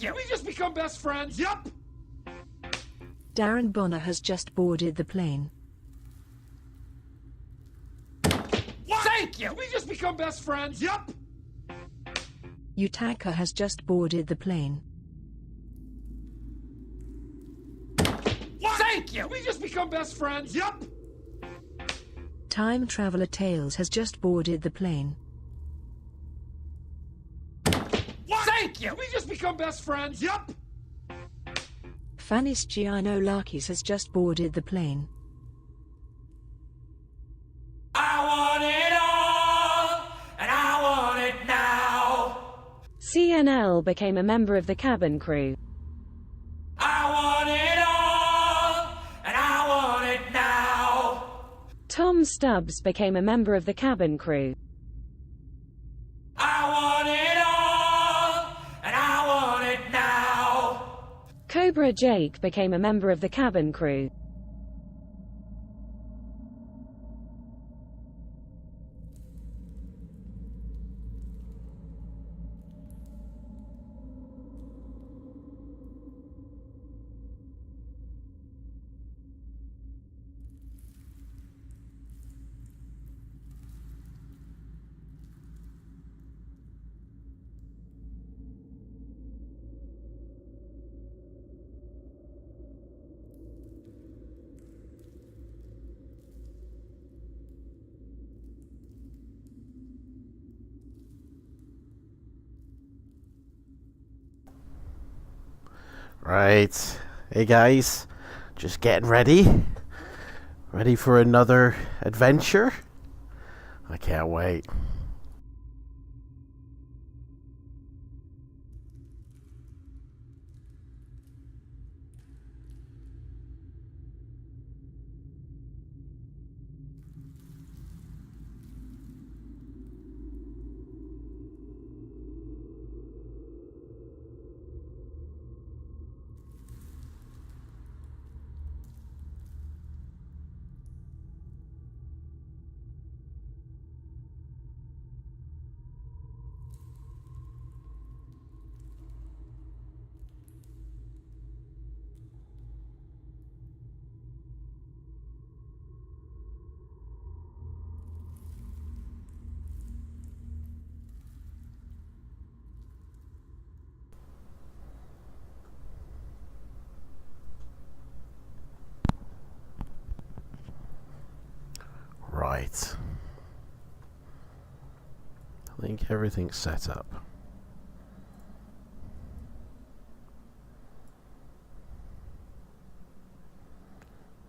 you! We just become best friends! Yup! Darren Bonner has just boarded the plane. What? Thank you! We just become best friends! Yup! Utaka has just boarded the plane. What? Thank you! We just become best friends! Yup! Time Traveler Tales has just boarded the plane. What? Thank you! We just become best friends! Yup! Fanis Giano Larkis has just boarded the plane. I want it all, and I want it now. CNL became a member of the cabin crew. I want it all, and I want it now. Tom Stubbs became a member of the cabin crew. I want it all, and I want it now. Cobra Jake became a member of the cabin crew. Right, hey guys, just getting ready for another adventure. I can't wait. Right. I think everything's set up.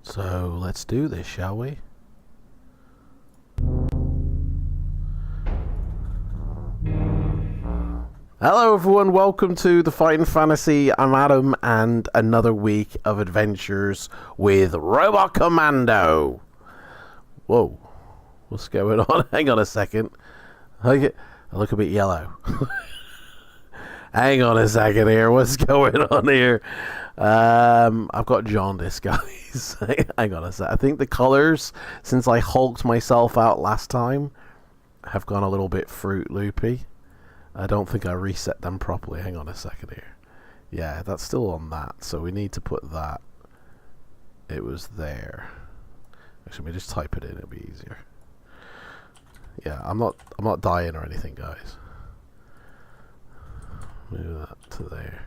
So let's do this, shall we? Hello everyone, welcome to the Fighting Fantasy. I'm Adam, and another week of adventures with Robot Commando. Whoa, what's going on? Hang on a second. I look a bit yellow. Hang on a second here. What's going on here? I've got jaundice, guys. Hang on a sec. I think the colours, since I hulked myself out last time, have gone a little bit Fruit Loopy. I don't think I reset them properly. Hang on a second here. Yeah, that's still on that, so we need to put that. It was there. Actually, let me just type it in. It'll be easier. Yeah, I'm not dying or anything, guys. Move that to there.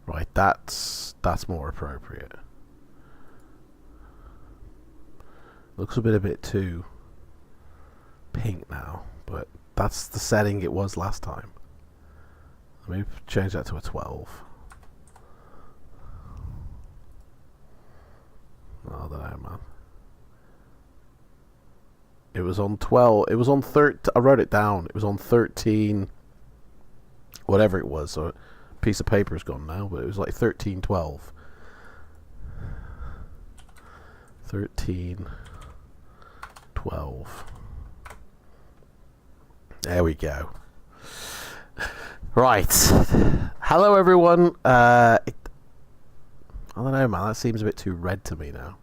Right, that's more appropriate. Looks a bit too pink now, but that's the setting it was last time. Let me change that to a 12. Oh, I don't know, man. It was on 12. It was on 13. I wrote it down. It was on 13. Whatever it was. So a piece of paper is gone now, but it was like 13:12. 13:12. There we go. Right. Hello, everyone. I don't know, man. That seems a bit too red to me now.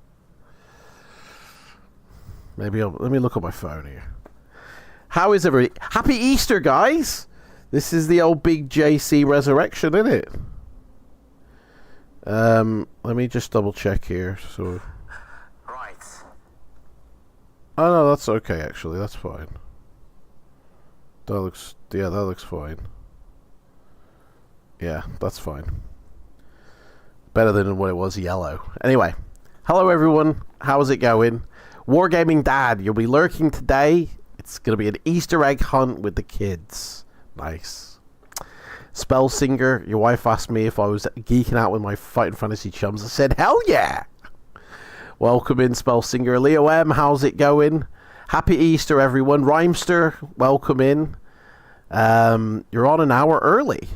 Maybe let me look at my phone here. How is everybody? Happy Easter, guys! This is the old big JC resurrection, isn't it? Let me just double check here. So. Right. Oh no, that's okay. Actually, that's fine. That looks fine. Yeah, that's fine. Better than what it was yellow. Anyway, hello everyone. How's it going? Wargaming Dad, you'll be lurking today. It's gonna be an Easter egg hunt with the kids. Nice. Spellsinger, your wife asked me if I was geeking out with my Fighting Fantasy chums. I said, hell yeah! Welcome in, Spellsinger. Leo M, how's it going? Happy Easter, everyone. Rhymester, welcome in. You're on an hour early.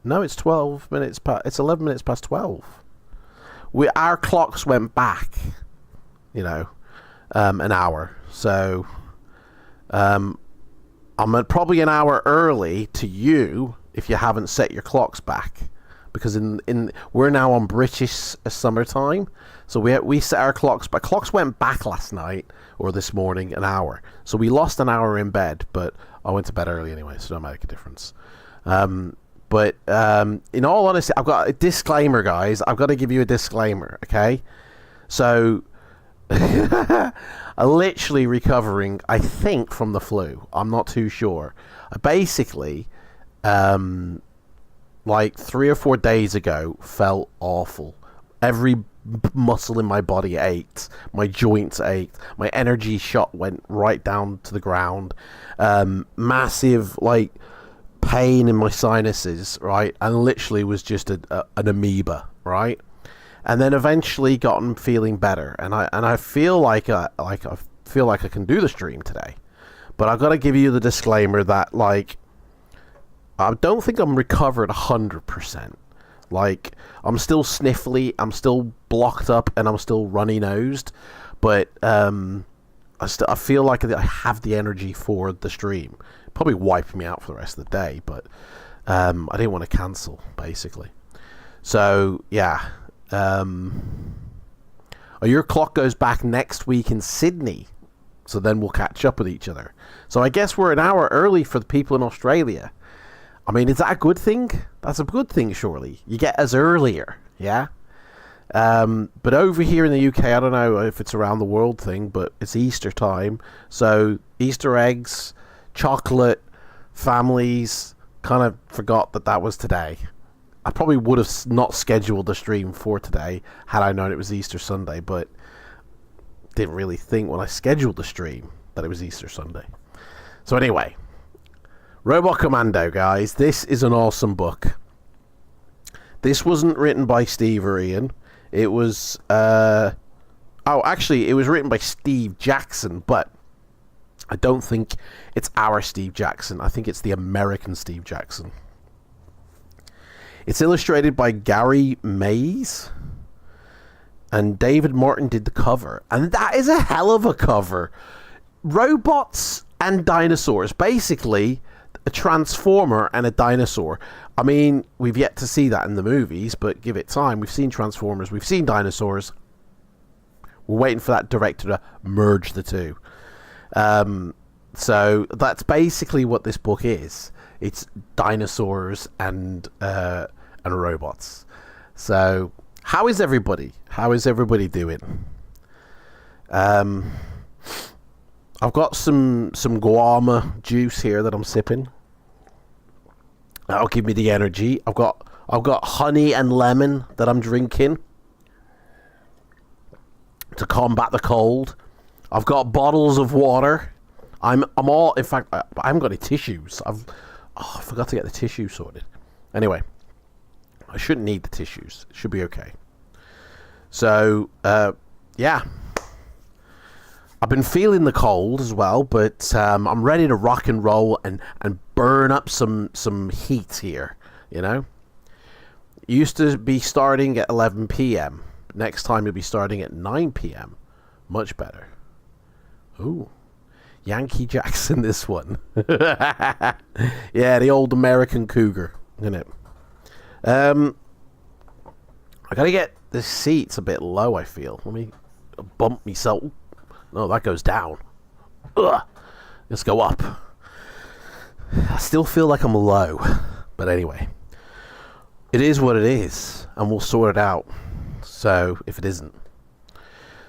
No, it's 12 minutes past. It's 11 minutes past 12. Our clocks went back, you know, an hour. So, I'm probably an hour early to you if you haven't set your clocks back, because we're now on British summertime, so we set our clocks. But clocks went back last night or this morning an hour, so we lost an hour in bed. But I went to bed early anyway, so it don't make a difference. But in all honesty, I've got a disclaimer, guys. I've got to give you a disclaimer, okay? So, I'm literally recovering, I think, from the flu. I'm not too sure. I basically, like 3 or 4 days ago, felt awful. Every muscle in my body ached. My joints ached. My energy shot went right down to the ground. Massive, like, pain in my sinuses, right? And literally was just an amoeba, right? And then eventually gotten feeling better, and I feel like I can do the stream today, but I've got to give you the disclaimer that, like, I don't think I'm recovered 100%. Like, I'm still sniffly, I'm still blocked up, and I'm still runny nosed, but I feel like I have the energy for the stream. Probably wiping me out for the rest of the day, but I didn't want to cancel, basically. So yeah, your clock goes back next week in Sydney, so then we'll catch up with each other. So I guess we're an hour early for the people in Australia. I mean, is that a good thing? That's a good thing, surely. You get us earlier, yeah? But over here in the UK, I don't know if it's around the world thing, but it's Easter time, so Easter eggs, chocolate, families, kind of forgot that was today. I probably would have not scheduled the stream for today had I known it was Easter Sunday, but didn't really think when I scheduled the stream that it was Easter Sunday. So anyway, Robot Commando, guys, this is an awesome book. This wasn't written by Steve or Ian. It was, actually, it was written by Steve Jackson, but I don't think it's our Steve Jackson. I think it's the American Steve Jackson. It's illustrated by Gary Mays, and David Martin did the cover. And that is a hell of a cover. Robots and dinosaurs. Basically, a transformer and a dinosaur. I mean, we've yet to see that in the movies, but give it time. We've seen Transformers. We've seen dinosaurs. We're waiting for that director to merge the two. So that's basically what this book is. It's dinosaurs and robots. So how is everybody? How is everybody doing? I've got some guava juice here that I'm sipping. That'll give me the energy. I've got honey and lemon that I'm drinking to combat the cold. I've got bottles of water. I'm all, in fact, I haven't got any tissues. I forgot to get the tissue sorted. Anyway, I shouldn't need the tissues. It should be okay. So, yeah. I've been feeling the cold as well, but I'm ready to rock and roll and burn up some heat here, you know? It used to be starting at 11 p.m. Next time it'll be starting at 9 p.m. Much better. Ooh. Yankee Jackson, this one. Yeah, the old American cougar, isn't it? I gotta get the seats a bit low, I feel. Let me bump myself. No, that goes down. Ugh. Let's go up. I still feel like I'm low. But anyway, it is what it is, and we'll sort it out. So, if it isn't.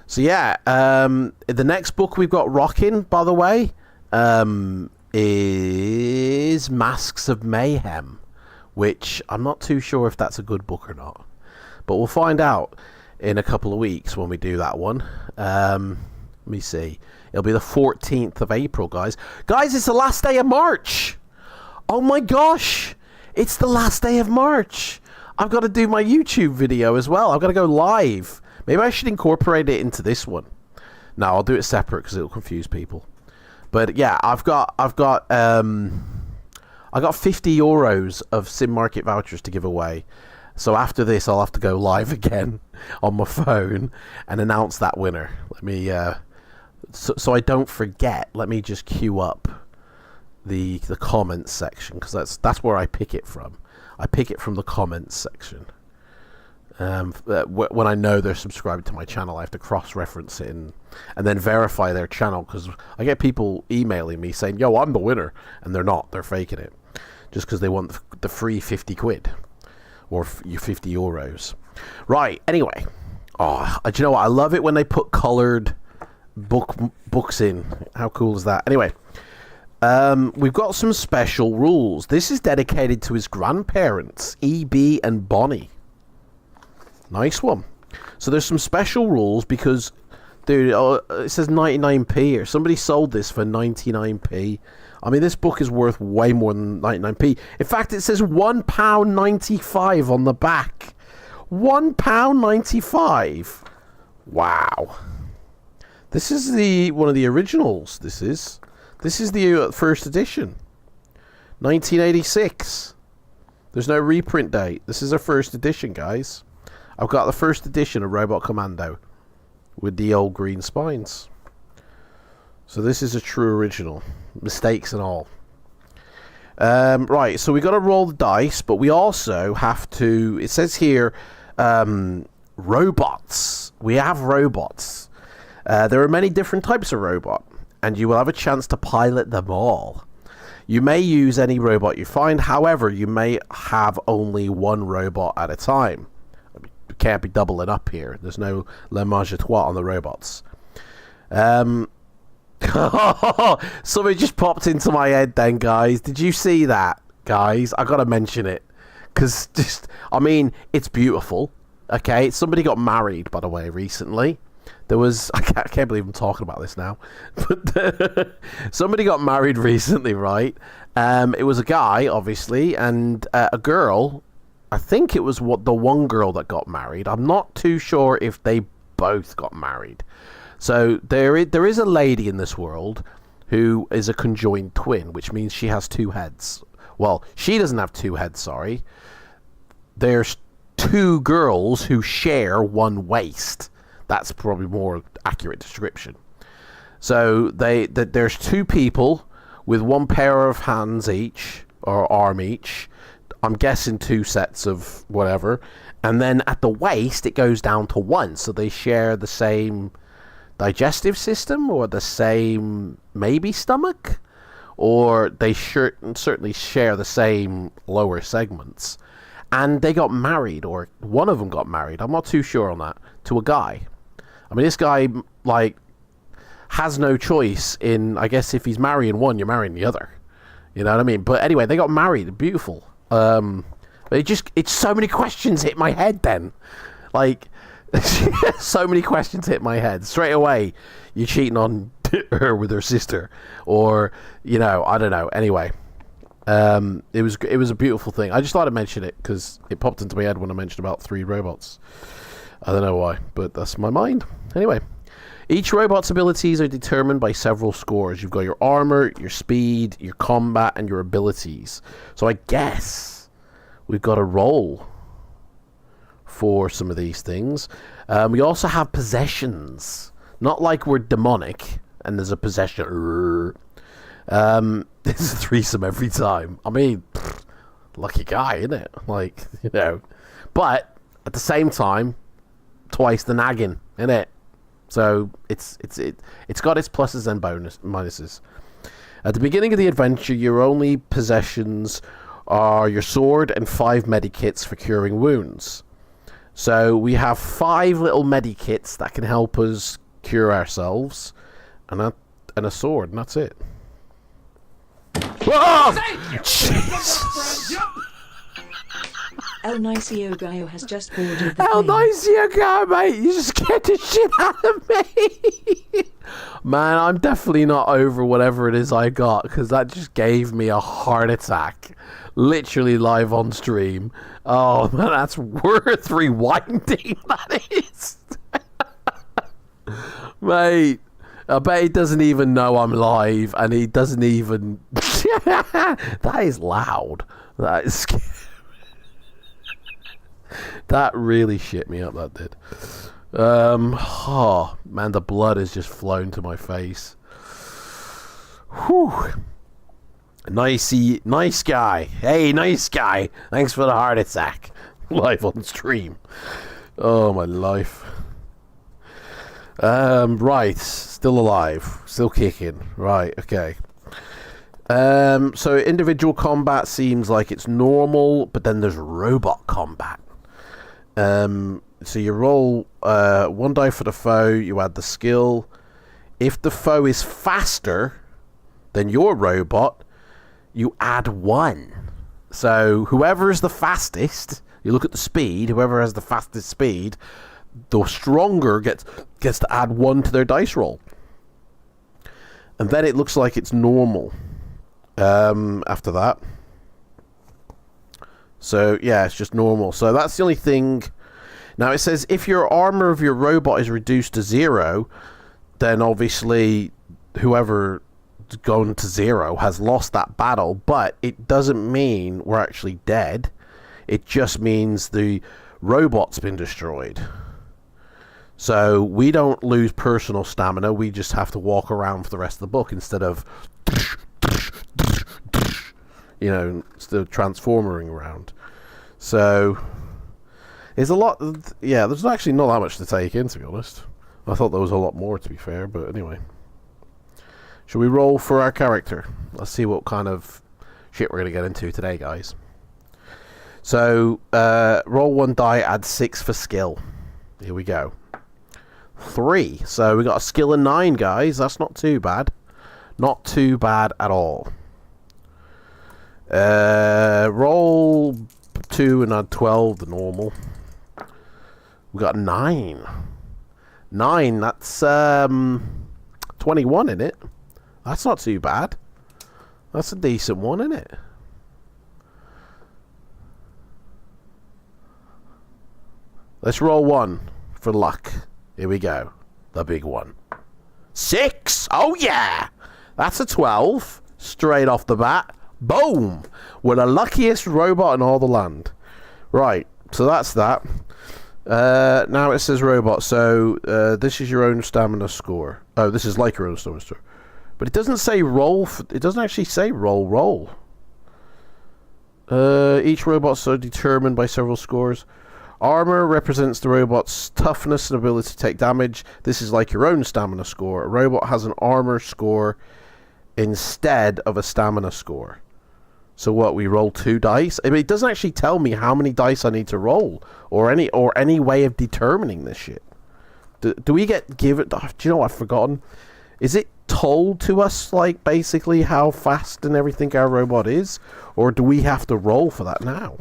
So yeah, the next book we've got rocking, by the way, is Masks of Mayhem, which I'm not too sure if that's a good book or not. But we'll find out in a couple of weeks when we do that one. Let me see. It'll be the 14th of April, guys. Guys, it's the last day of March. Oh my gosh. It's the last day of March. I've got to do my YouTube video as well. I've got to go live. Maybe I should incorporate it into this one. No, I'll do it separate because it'll confuse people. But yeah, I've got 50 euros of Sim Market vouchers to give away. So after this, I'll have to go live again on my phone and announce that winner. Let me, so I don't forget. Let me just queue up the comments section, because that's where I pick it from. I pick it from the comments section. When I know they're subscribed to my channel, I have to cross-reference it and then verify their channel, because I get people emailing me saying, yo, I'm the winner, and they're not. They're faking it just because they want the free 50 quid or your 50 euros. Right, anyway. Oh, do you know what? I love it when they put coloured books in. How cool is that? Anyway, we've got some special rules. This is dedicated to his grandparents, E.B. and Bonnie. Nice one. So there's some special rules because, dude, it says 99p here. Somebody sold this for 99p. I mean, this book is worth way more than 99p. In fact, it says £1.95 on the back. £1.95. Wow. This is one of the originals. This is the first edition. 1986. There's no reprint date. This is a first edition, guys. I've got the first edition of Robot Commando with the old green spines. So this is a true original. Mistakes and all. Right, so we got to roll the dice, but we also have to... It says here, robots. We have robots. There are many different types of robot, and you will have a chance to pilot them all. You may use any robot you find, however, you may have only one robot at a time. You can't be doubling up here. There's no le mage à trois on the robots. Something just popped into my head then, guys. Did you see that, guys? I gotta mention it. Because I mean, it's beautiful. Okay, somebody got married, by the way, recently. There was... I can't believe I'm talking about this now. But somebody got married recently, right? It was a guy, obviously, and a girl. I think it was the one girl that got married. I'm not too sure if they both got married. So there is a lady in this world who is a conjoined twin, which means she has two heads. Well, she doesn't have two heads, sorry. There's two girls who share one waist. That's probably more accurate description. So there's two people with one pair of hands each, or arm each. I'm guessing two sets of whatever. And then at the waist, it goes down to one. So they share the same digestive system, or the same maybe stomach, or they certainly share the same lower segments. And they got married, or one of them got married, I'm not too sure on that, to a guy. I mean, this guy, like, has no choice in, I guess if he's marrying one, you're marrying the other. You know what I mean? But anyway, they got married. Beautiful. It's so many questions hit my head then. Like, so many questions hit my head. Straight away, you're cheating on her with her sister. Or, you know, I don't know. Anyway, it was a beautiful thing. I just thought I'd mention it because it popped into my head when I mentioned about 3 robots. I don't know why, but that's my mind. Anyway, each robot's abilities are determined by several scores. You've got your armor, your speed, your combat, and your abilities. So I guess we've got a roll for some of these things. We also have possessions. Not like we're demonic and there's a possession. It's a threesome every time. I mean, lucky guy, isn't it? Like, you know. But at the same time, twice the nagging, isn't it? So it's got its pluses and minuses. At the beginning of the adventure, your only possessions are your sword and 5 medikits for curing wounds. So we have 5 little medikits that can help us cure ourselves, and a sword, and that's it. Whoa! Jesus! El Nicio Gaio has just boarded the How plane. nice you go, mate! You just scared the shit out of me! Man, I'm definitely not over whatever it is I got, because that just gave me a heart attack. Literally live on stream. Oh, man, that's worth rewinding, that is! Mate, I bet he doesn't even know I'm live, and he doesn't even... That is loud. That is scary. That really shit me up, that did. Oh, man, the blood has just flown to my face. Whew. Nice guy. Hey, nice guy. Thanks for the heart attack. Live on stream. Oh, my life. Right. Still alive. Still kicking. Right, okay. So individual combat seems like it's normal, but then there's robot combat. So you roll 1 die for the foe, you add the skill. If the foe is faster than your robot, you add 1. So whoever is the fastest, you look at the speed, whoever has the fastest speed, the stronger gets to add 1 to their dice roll. And then it looks like it's normal after that. So, yeah, it's just normal. So that's the only thing. Now, it says if your armor of your robot is reduced to 0, then obviously whoever's gone to 0 has lost that battle. But it doesn't mean we're actually dead. It just means the robot's been destroyed. So we don't lose personal stamina. We just have to walk around for the rest of the book instead of... you know, still transforming around. So there's a lot. Yeah, there's actually not that much to take in, to be honest. I thought there was a lot more, to be fair, but anyway. Should we roll for our character? Let's see what kind of shit we're going to get into today, guys. So roll 1 die, add 6 for skill. Here we go. 3. So we got a skill of 9, guys. That's not too bad. Not too bad at all. Roll 2 and add 12, the normal. We got 9. 9, that's 21 in it. That's not too bad. That's a decent one, isn't it? Let's roll 1 for luck. Here we go. The big one. 6! Oh yeah! That's a 12. Straight off the bat. Boom! We're the luckiest robot in all the land. Right, so that's that. Now it says robot, so this is your own stamina score. Oh, this is like your own stamina score. But it doesn't say roll, it doesn't actually say roll. Each robot's are determined by several scores. Armor represents the robot's toughness and ability to take damage. This is like your own stamina score. A robot has an armor score instead of a stamina score. So what, we roll 2 dice? I mean, it doesn't actually tell me how many dice I need to roll, or any way of determining this shit. Do we get given? Do you know what I've forgotten? Is it told to us, like, basically how fast and everything our robot is, or do we have to roll for that now?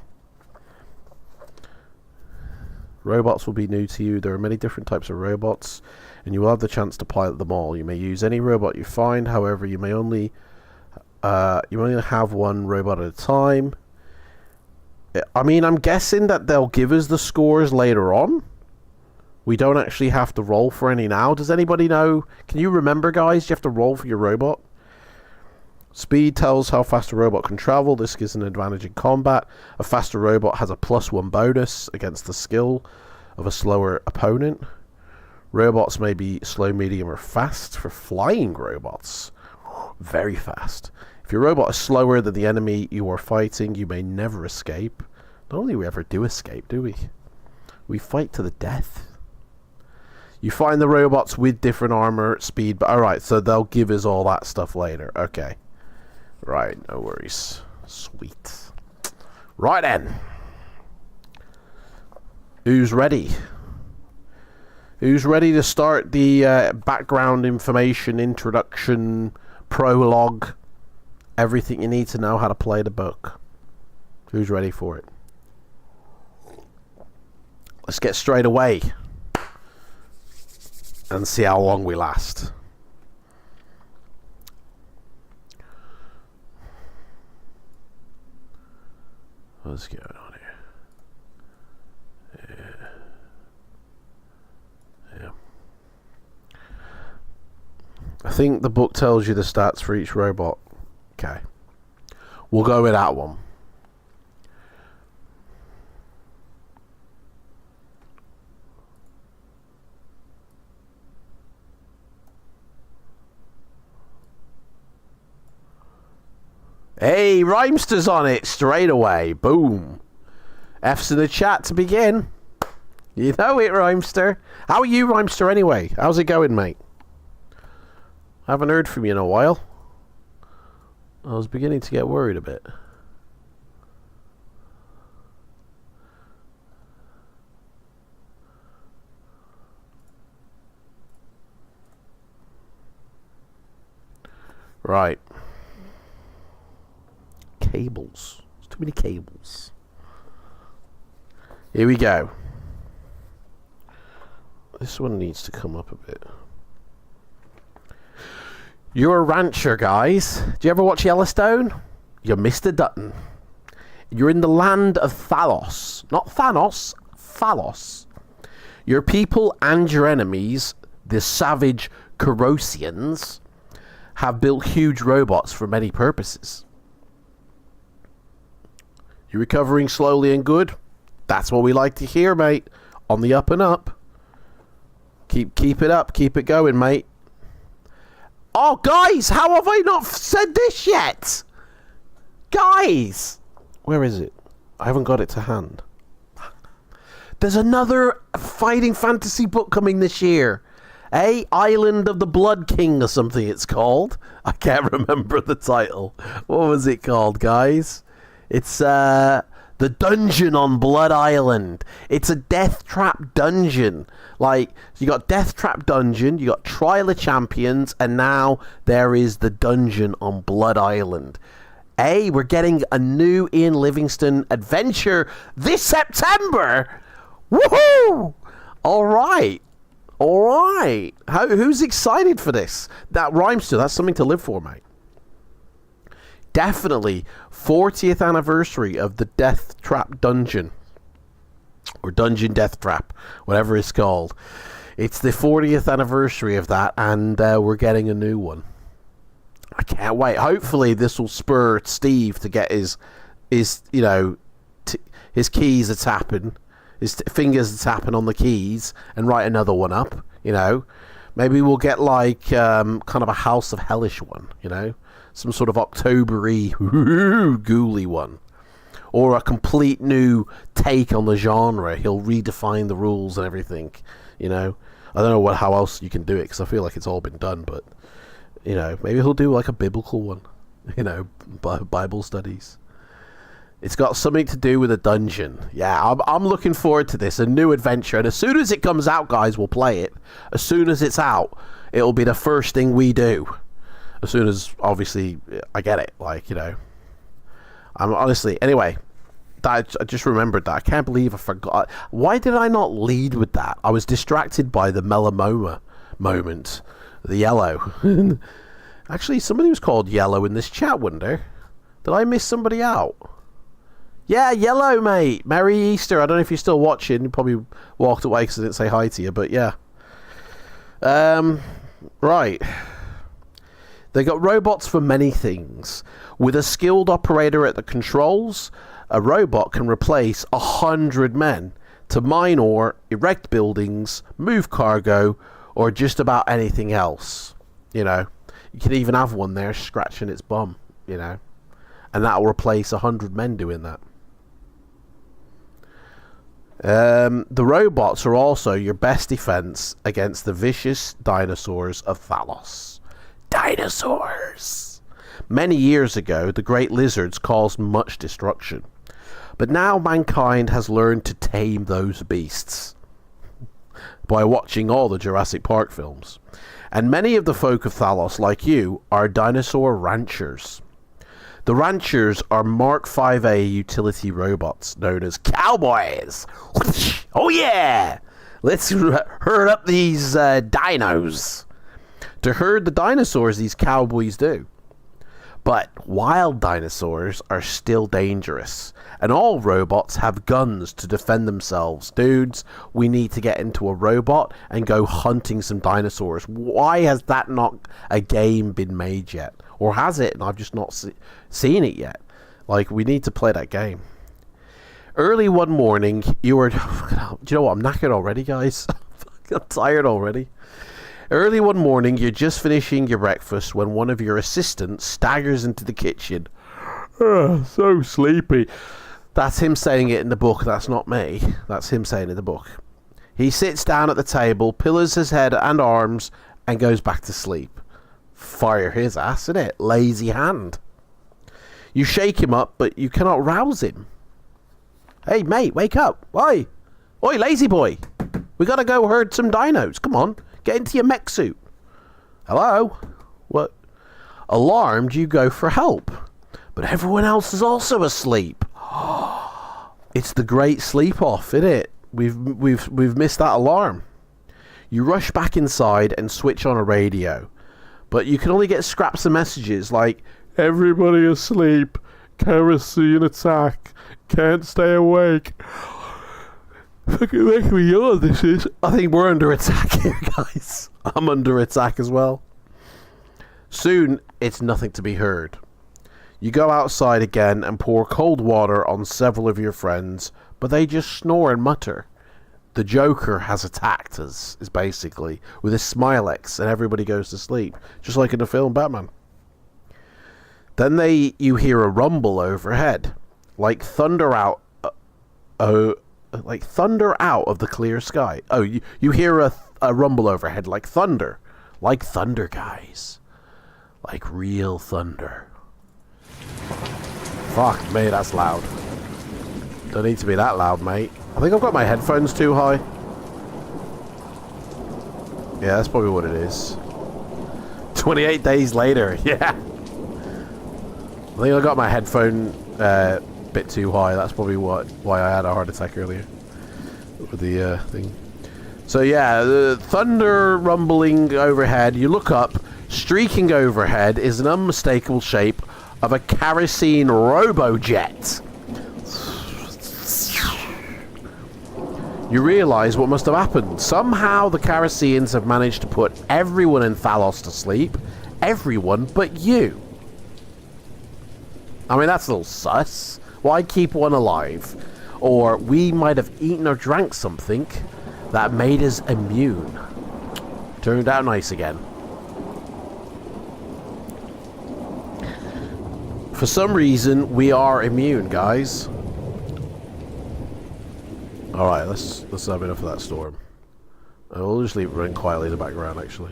Robots will be new to you. There are many different types of robots, and you will have the chance to pilot them all. You may use any robot you find. However, you may only have one robot at a time. I mean, I'm guessing that they'll give us the scores later on. We don't actually have to roll for any now. Does anybody know? Can you remember, guys? Do you have to roll for your robot? Speed tells how fast a robot can travel. This gives an advantage in combat. A faster robot has a +1 bonus against the skill of a slower opponent. Robots may be slow, medium, or fast. For flying robots, very fast. If your robot is slower than the enemy you are fighting, you may never escape. Not only do we ever do escape, do we? We fight to the death. You find the robots with different armor, speed, but alright, so they'll give us all that stuff later. Okay. Right, no worries. Sweet. Right then. Who's ready? Who's ready to start the background information, introduction, prologue, everything you need to know how to play the book? Who's ready for it? Let's get straight away and see how long we last. What's going on here? Yeah. I think the book tells you the stats for each robot. Okay. We'll go with that one. Hey, Rhymster's on it straight away. Boom. F's in the chat to begin. You know it, Rhymster. How are you, Rhymster, anyway? How's it going, mate? I haven't heard from you in a while. I was beginning to get worried a bit. Right. Cables. There's too many cables. Here we go. This one needs to come up a bit. You're a rancher, guys. Do you ever watch Yellowstone? You're Mr. Dutton. You're in the land of Thalos. Not Thanos, Thalos. Your people and your enemies, the savage Corosians, have built huge robots for many purposes. You're recovering slowly and good? That's what we like to hear, mate. On the up and up. Keep it up. Keep it going, mate. Oh, guys, how have I not said this yet? Guys! Where is it? I haven't got it to hand. There's another fighting fantasy book coming this year. Island of the Blood King or something it's called. I can't remember the title. What was it called, guys? It's The Dungeon on Blood Island. It's a death trap dungeon. Like, you got Death Trap Dungeon, you got Trial of Champions, and now there is the Dungeon on Blood Island. We're getting a new Ian Livingstone adventure this September. Woohoo! All right. Who's excited for this? That rhymes to. That's something to live for, mate. Definitely 40th anniversary of the Death Trap Dungeon. Or Dungeon Death Trap, whatever it's called. It's the 40th anniversary of that, and we're getting a new one. I can't wait. Hopefully this will spur Steve to get his keys a tapping, his fingers a tapping on the keys, and write another one up. Maybe we'll get like kind of a House of Hellish one. Some sort of October-y, ghouly one. Or a complete new take on the genre. He'll redefine the rules and everything, I don't know how else you can do it, because I feel like it's all been done, but, maybe he'll do like a biblical one, Bible studies. It's got something to do with a dungeon. Yeah, I'm looking forward to this, a new adventure, and as soon as it comes out, guys, we'll play it. As soon as it's out, it'll be the first thing we do. As soon as, obviously, I get it, I'm honestly, anyway, I just remembered that. I can't believe I forgot. Why did I not lead with that? I was distracted by the melanoma moment, the yellow. Actually, somebody was called Yellow in this chat window. Did I miss somebody out? Yeah, Yellow, mate. Merry Easter. I don't know if you're still watching. You probably walked away because I didn't say hi to you, but yeah. Right. They got robots for many things. With a skilled operator at the controls, a robot can replace 100 men to mine ore, erect buildings, move cargo, or just about anything else. You can even have one there scratching its bum, and that will replace 100 men doing that. The robots are also your best defense against the vicious dinosaurs of Thalos. Dinosaurs! Many years ago, the great lizards caused much destruction. But now mankind has learned to tame those beasts by watching all the Jurassic Park films. And many of the folk of Thalos, like you, are dinosaur ranchers. The ranchers are Mark 5A utility robots known as cowboys. Oh yeah! Let's herd up these dinos. To herd the dinosaurs, these cowboys do. But wild dinosaurs are still dangerous, and all robots have guns to defend themselves. Dudes, we need to get into a robot and go hunting some dinosaurs. Why has that not a game been made yet? Or has it, and I've just not seen it yet? Like, we need to play that game. Early one morning, you were... Do you know what? I'm knackered already, guys. I'm tired already. Early one morning, you're just finishing your breakfast when one of your assistants staggers into the kitchen. So sleepy. That's him saying it in the book. That's not me. That's him saying it in the book. He sits down at the table, pillows his head and arms, and goes back to sleep. Fire his ass, innit? Lazy hand. You shake him up, but you cannot rouse him. Hey, mate, wake up. Oi, lazy boy. We gotta go herd some dinos. Come on. Get into your mech suit. Hello? What? Alarmed, you go for help. But everyone else is also asleep. It's the great sleep off, isn't it? We've missed that alarm. You rush back inside and switch on a radio. But you can only get scraps of messages like, everybody asleep, kerosene attack, can't stay awake. Fucking make me yawn, this is. I think we're under attack here, guys. I'm under attack as well. Soon, it's nothing to be heard. You go outside again and pour cold water on several of your friends, but they just snore and mutter. The Joker has attacked us, is basically, with a Smilex, and everybody goes to sleep, just like in the film Batman. Then you hear a rumble overhead, like thunder out of the clear sky. Oh, you hear a rumble overhead, like thunder, guys, like real thunder. Fuck me, that's loud. Don't need to be that loud, mate. I think I've got my headphones too high. Yeah, that's probably what it is. 28 days later, yeah. I think I got my headphone bit too high. That's probably why I had a heart attack earlier with the thing. So yeah, the thunder rumbling overhead. You look up. Streaking overhead is an unmistakable shape of a kerosene robojet. You realise what must have happened. Somehow the Caraceans have managed to put everyone in Thalos to sleep. Everyone but you. I mean, that's a little sus. Why keep one alive? Or we might have eaten or drank something that made us immune. Turned out nice again. For some reason, we are immune, guys. Alright, let's have enough of that storm. I'll just leave it running quietly in the background, actually.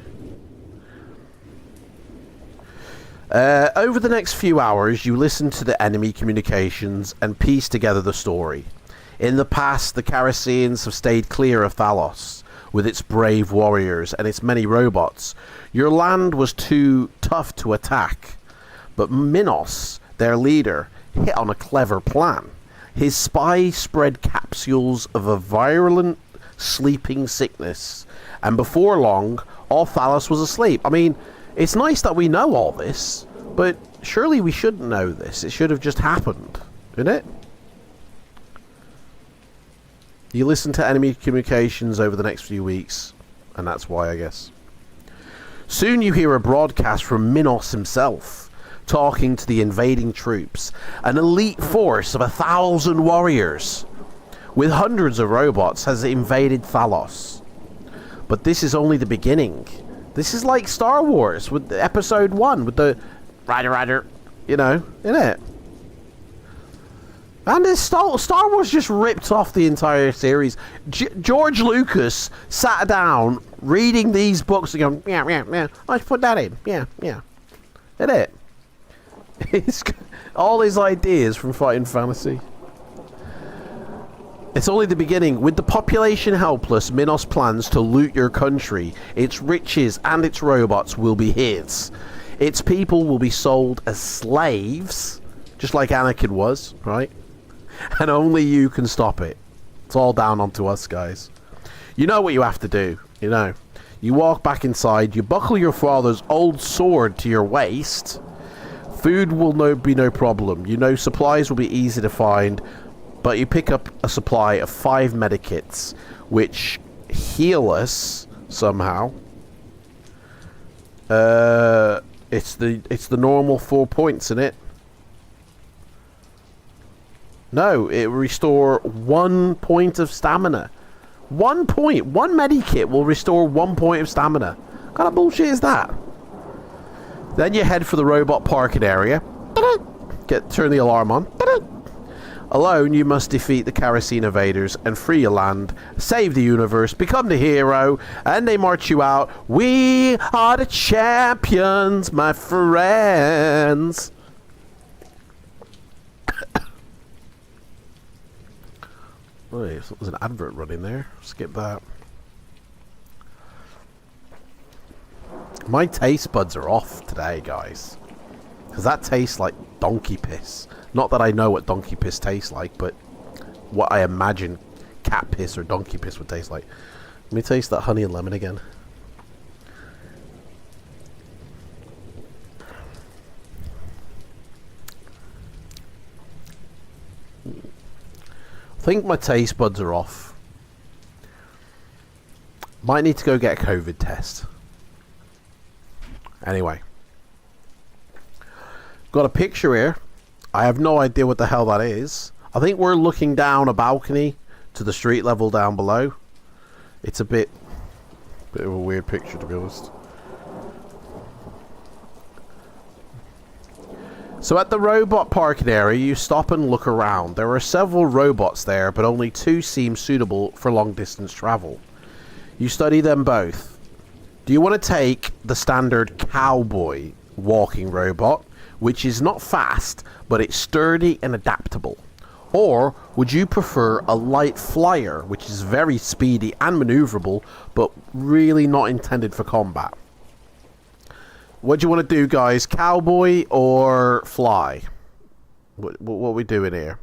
Over the next few hours, you listen to the enemy communications and piece together the story. In the past, the Caraceans have stayed clear of Thalos, with its brave warriors and its many robots. Your land was too tough to attack. But Minos, their leader, hit on a clever plan. His spy spread capsules of a virulent sleeping sickness, and before long, all Thalos was asleep. I mean, it's nice that we know all this, but surely we shouldn't know this. It should have just happened, didn't it? You listen to enemy communications over the next few weeks, and that's why, I guess. Soon you hear a broadcast from Minos himself, talking to the invading troops, an elite force of 1,000 warriors with hundreds of robots has invaded Thalos. But this is only the beginning. This is like Star Wars with the episode 1 with the Rider, you know, innit? And this Star Wars just ripped off the entire series. George Lucas sat down reading these books and going, yeah, let's put that in, yeah, innit? It's all his ideas from Fighting Fantasy. It's only the beginning. With the population helpless, Minos plans to loot your country. Its riches and its robots will be his. Its people will be sold as slaves, just like Anakin was, right? And only you can stop it. It's all down onto us, guys. You know what you have to do, you know. You walk back inside, you buckle your father's old sword to your waist. Food will be no problem. You know supplies will be easy to find. But you pick up a supply of 5 medikits, which heal us somehow. It's the normal 4 points, isn't it? No, it restore 1 point of stamina. 1 point, 1 medikit will restore 1 point of stamina. What kind of bullshit is that? Then you head for the robot parking area. Turn the alarm on. Alone, you must defeat the Kerosene invaders and free your land, save the universe, become the hero, and they march you out. We are the champions, my friends. Wait, there's an advert running there. Skip that. My taste buds are off today, guys. Because that tastes like donkey piss. Not that I know what donkey piss tastes like, but what I imagine cat piss or donkey piss would taste like. Let me taste that honey and lemon again. I think my taste buds are off. Might need to go get a COVID test. Anyway. Got a picture here. I have no idea what the hell that is. I think we're looking down a balcony to the street level down below. It's a bit of a weird picture, to be honest. So at the robot parking area, you stop and look around. There are several robots there, but only 2 seem suitable for long distance travel. You study them both. Do you want to take the standard cowboy walking robot, which is not fast, but it's sturdy and adaptable? Or would you prefer a light flyer, which is very speedy and maneuverable, but really not intended for combat? What do you want to do, guys? Cowboy or fly? What are we doing here?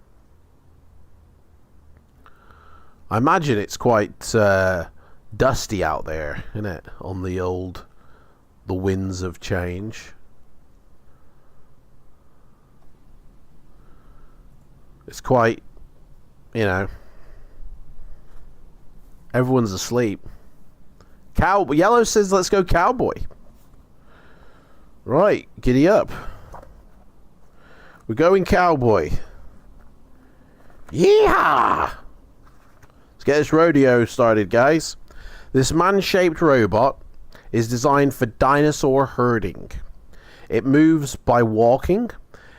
I imagine it's quite dusty out there, isn't it? On the winds of change. It's quite, you know, everyone's asleep. Yellow says, let's go cowboy. Right, giddy up. We're going cowboy. Yeehaw! Let's get this rodeo started, guys. This man-shaped robot is designed for dinosaur herding. It moves by walking.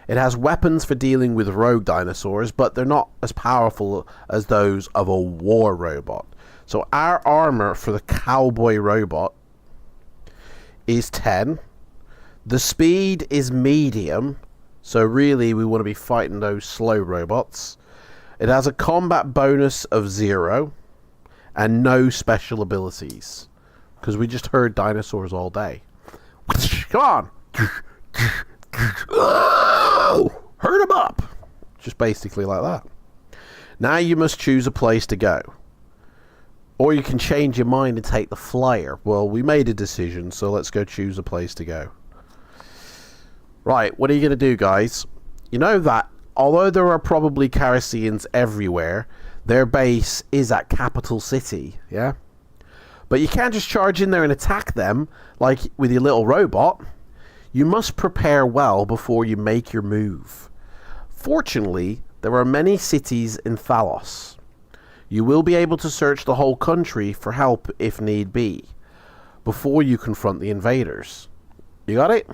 It has weapons for dealing with rogue dinosaurs, but they're not as powerful as those of a war robot. So our armor for the cowboy robot is 10. The speed is medium, so really we want to be fighting those slow robots. It has a combat bonus of 0 and no special abilities, because we just heard dinosaurs all day. Come on! Herd them up! Just basically like that. Now you must choose a place to go. Or you can change your mind and take the flyer. Well, we made a decision, so let's go choose a place to go. Right, what are you going to do, guys? You know that, although there are probably Carassians everywhere, their base is at Capital City, yeah? But you can't just charge in there and attack them, like with your little robot. You must prepare well before you make your move. Fortunately, there are many cities in Thalos. You will be able to search the whole country for help if need be, before you confront the invaders. You got it?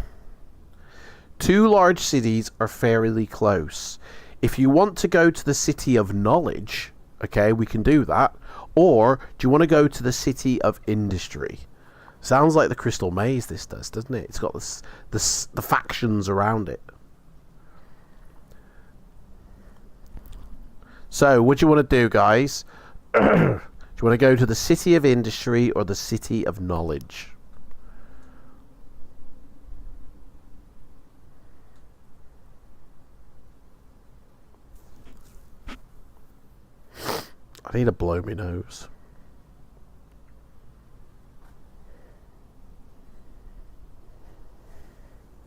2 large cities are fairly close. If you want to go to the City of Knowledge, okay, we can do that. Or, do you want to go to the City of Industry? Sounds like the Crystal Maze, this does, doesn't it? It's got the factions around it. So, what do you want to do, guys? Do you want to go to the City of Industry or the City of Knowledge? I need to blow my nose.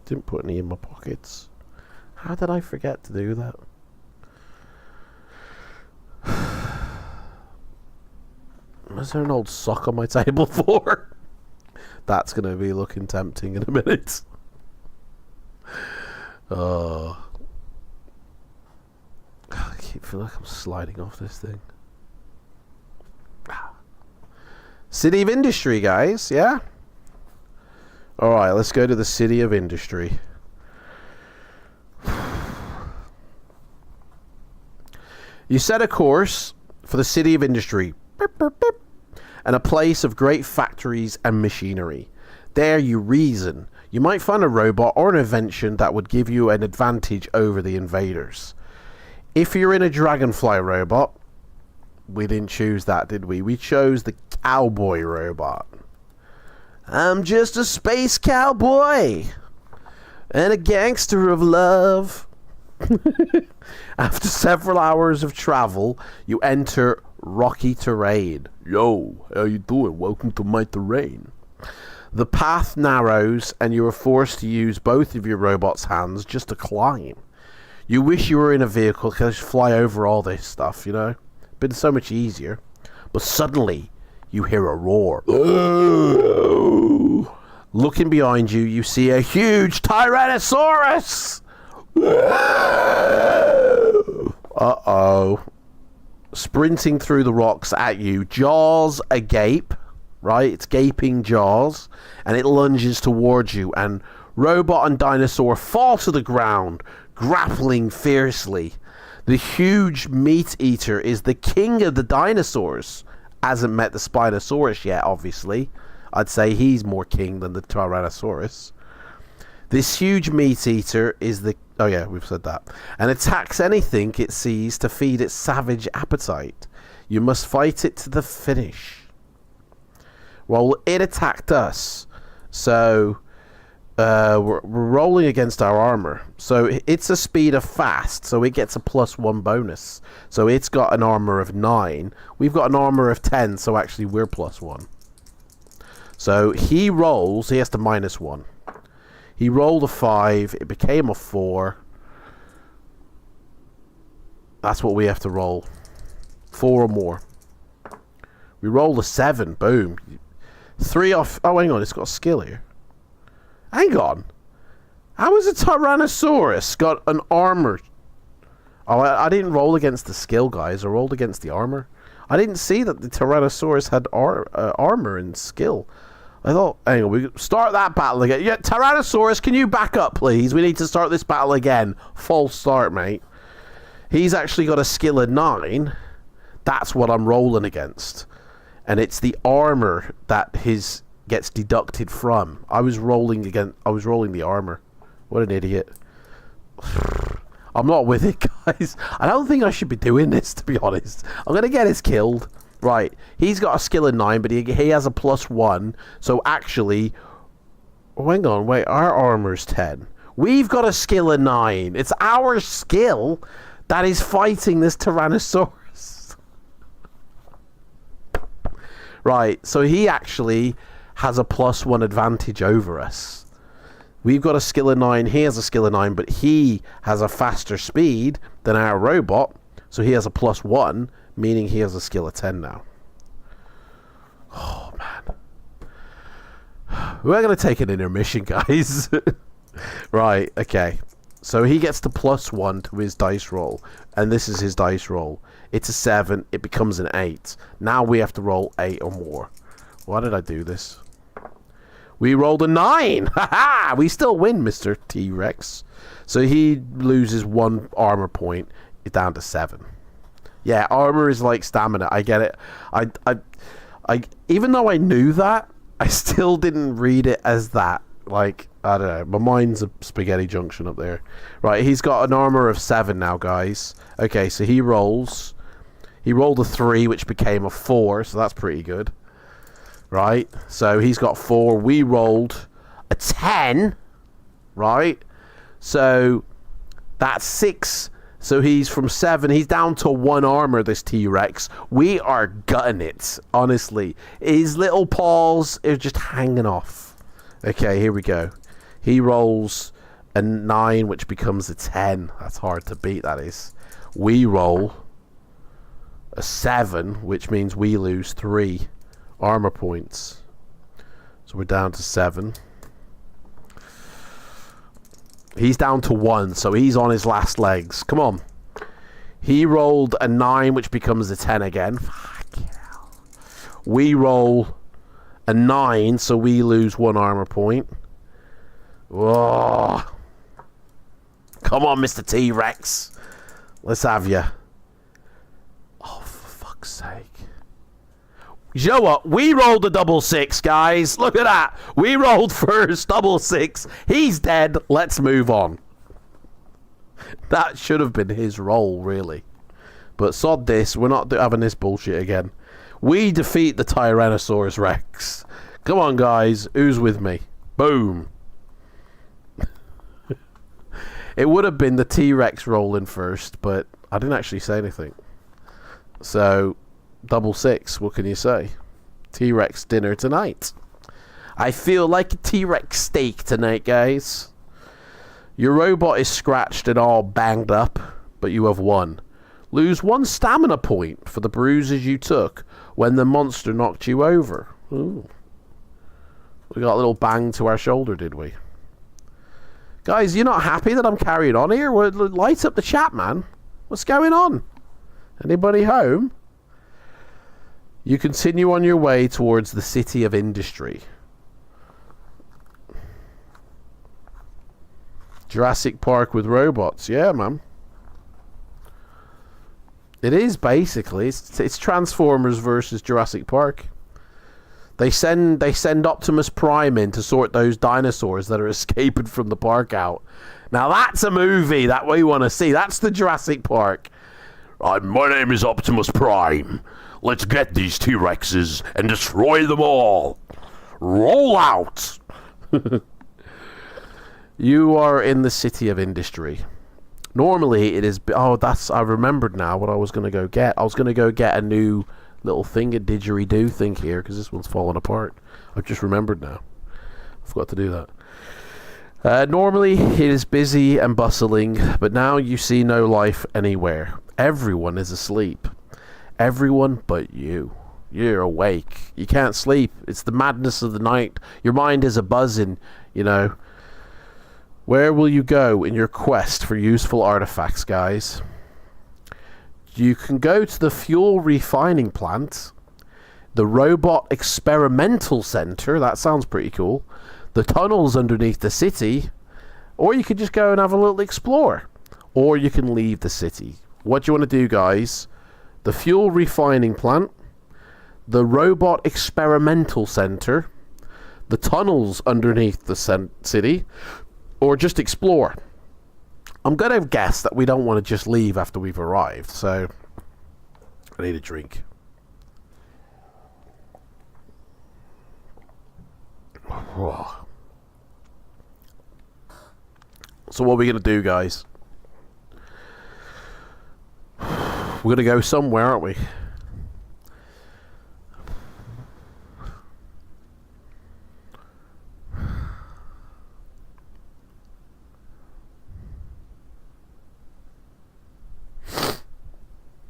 Didn't put any in my pockets. How did I forget to do that? Is there an old sock on my table for? That's going to be looking tempting in a minute. Oh. I keep feeling like I'm sliding off this thing. City of Industry, guys, yeah? Alright, let's go to the City of Industry. You set a course for the City of Industry. And a place of great factories and machinery. There you reason. You might find a robot or an invention that would give you an advantage over the invaders. If you're in a dragonfly robot, we didn't choose that, did we? We chose the cowboy robot. I'm just a space cowboy and a gangster of love. After several hours of travel, you enter rocky terrain. Yo, how you doing? Welcome to my terrain. The path narrows and you are forced to use both of your robot's hands just to climb. You wish you were in a vehicle to just fly over all this stuff, you know? Been so much easier. But suddenly, you hear a roar. Looking behind you, you see a huge Tyrannosaurus! Uh-oh. Sprinting through the rocks at you, jaws agape, right? It's gaping jaws, and it lunges towards you, and robot and dinosaur fall to the ground, grappling fiercely. The huge meat eater is the king of the dinosaurs. Hasn't met the Spinosaurus yet, obviously. I'd say he's more king than the Tyrannosaurus. This huge meat eater is the... Oh yeah, we've said that. And attacks anything it sees to feed its savage appetite. You must fight it to the finish. Well, it attacked us. So, we're rolling against our armor. So, it's a speed of fast. So, it gets a +1 bonus. So, it's got an armor of 9. We've got an armor of 10. So, actually, we're +1. So, he rolls. He has to -1. He rolled a 5. It became a 4. That's what we have to roll. 4 or more. We rolled a 7. Boom. 3 off. Oh, hang on. It's got a skill here. Hang on. How has a Tyrannosaurus got an armor? Oh, I didn't roll against the skill, guys. I rolled against the armor. I didn't see that the Tyrannosaurus had armor and skill. I thought, hang on, we start that battle again. Yeah, Tyrannosaurus, can you back up, please? We need to start this battle again. False start, mate. He's actually got a skill of 9. That's what I'm rolling against. And it's the armor that his gets deducted from. I was rolling the armor. What an idiot. I'm not with it, guys. I don't think I should be doing this, to be honest. I'm going to get us killed. Right, he's got a skill of 9, but he has a +1. So actually, oh, hang on, wait, our armor's 10. We've got a skill of 9. It's our skill that is fighting this Tyrannosaurus. Right, so he actually has a +1 advantage over us. We've got a skill of 9, he has a skill of 9, but he has a faster speed than our robot, so he has a +1. Meaning he has a skill of 10 now. Oh, man. We're going to take an intermission, guys. Right, okay. So he gets the +1 to his dice roll. And this is his dice roll. It's a 7. It becomes an 8. Now we have to roll 8 or more. Why did I do this? We rolled a 9! Ha-ha! We still win, Mr. T-Rex. So he loses 1 armor point. It's down to 7. Yeah, armor is like stamina. I get it. I even though I knew that, I still didn't read it as that. Like, I don't know. My mind's a spaghetti junction up there. Right, he's got an armor of 7 now, guys. Okay, so he rolls. He rolled a 3, which became a 4, so that's pretty good. Right? So he's got 4. We rolled a 10. Right? So that's 6. So he's from 7. He's down to 1 armor, this T-Rex. We are gutting it, honestly. His little paws are just hanging off. Okay, here we go. He rolls a 9, which becomes a 10. That's hard to beat, that is. We roll a 7, which means we lose 3 armor points. So we're down to 7. He's down to 1, so he's on his last legs. Come on. He rolled a 9, which becomes a 10 again. Fuck yeah. We roll a 9, so we lose 1 armor point. Whoa. Come on, Mr. T-Rex. Let's have you. Oh, for fuck's sake. You know what? We rolled a double 6, guys. Look at that. We rolled first, double 6. He's dead. Let's move on. That should have been his roll, really. But sod this. We're not having this bullshit again. We defeat the Tyrannosaurus Rex. Come on, guys. Who's with me? Boom. It would have been the T-Rex rolling first, but I didn't actually say anything. So, double 6, what can you say? T-Rex dinner tonight. I feel like a T-Rex steak tonight, guys. Your robot is scratched and all banged up, but you have won. Lose 1 stamina point for the bruises you took when the monster knocked you over. Ooh. We got a little bang to our shoulder, did we? Guys, you're not happy that I'm carrying on here? Well, light up the chat, man. What's going on? Anybody home? You continue on your way towards the city of industry. Jurassic Park with robots. Yeah, man. It is basically. It's Transformers versus Jurassic Park. They send Optimus Prime in to sort those dinosaurs that are escaping from the park out. Now that's a movie that we want to see. That's the Jurassic Park. My name is Optimus Prime. Let's get these T-Rexes and destroy them all. Roll out. You are in the city of industry. Normally it is... Oh, I remembered now what I was going to go get. I was going to go get a new little thing, a didgeridoo thing here, because this one's falling apart. I've just remembered now. I forgot to do that. Normally it is busy and bustling, but now you see no life anywhere. Everyone is asleep. Everyone but you. You're awake. You can't sleep. It's the madness of the night. Your mind is a-buzzing, you know. Where will you go in your quest for useful artifacts, guys? You can go to the fuel refining plant, the robot experimental center, that sounds pretty cool, the tunnels underneath the city, or you could just go and have a little explore, or you can leave the city. What do you want to do, guys? The fuel refining plant, the robot experimental center, the tunnels underneath the city, or just explore. I'm going to guess that we don't want to just leave after we've arrived, so I need a drink. So what are we going to do, guys? We're going to go somewhere, aren't we?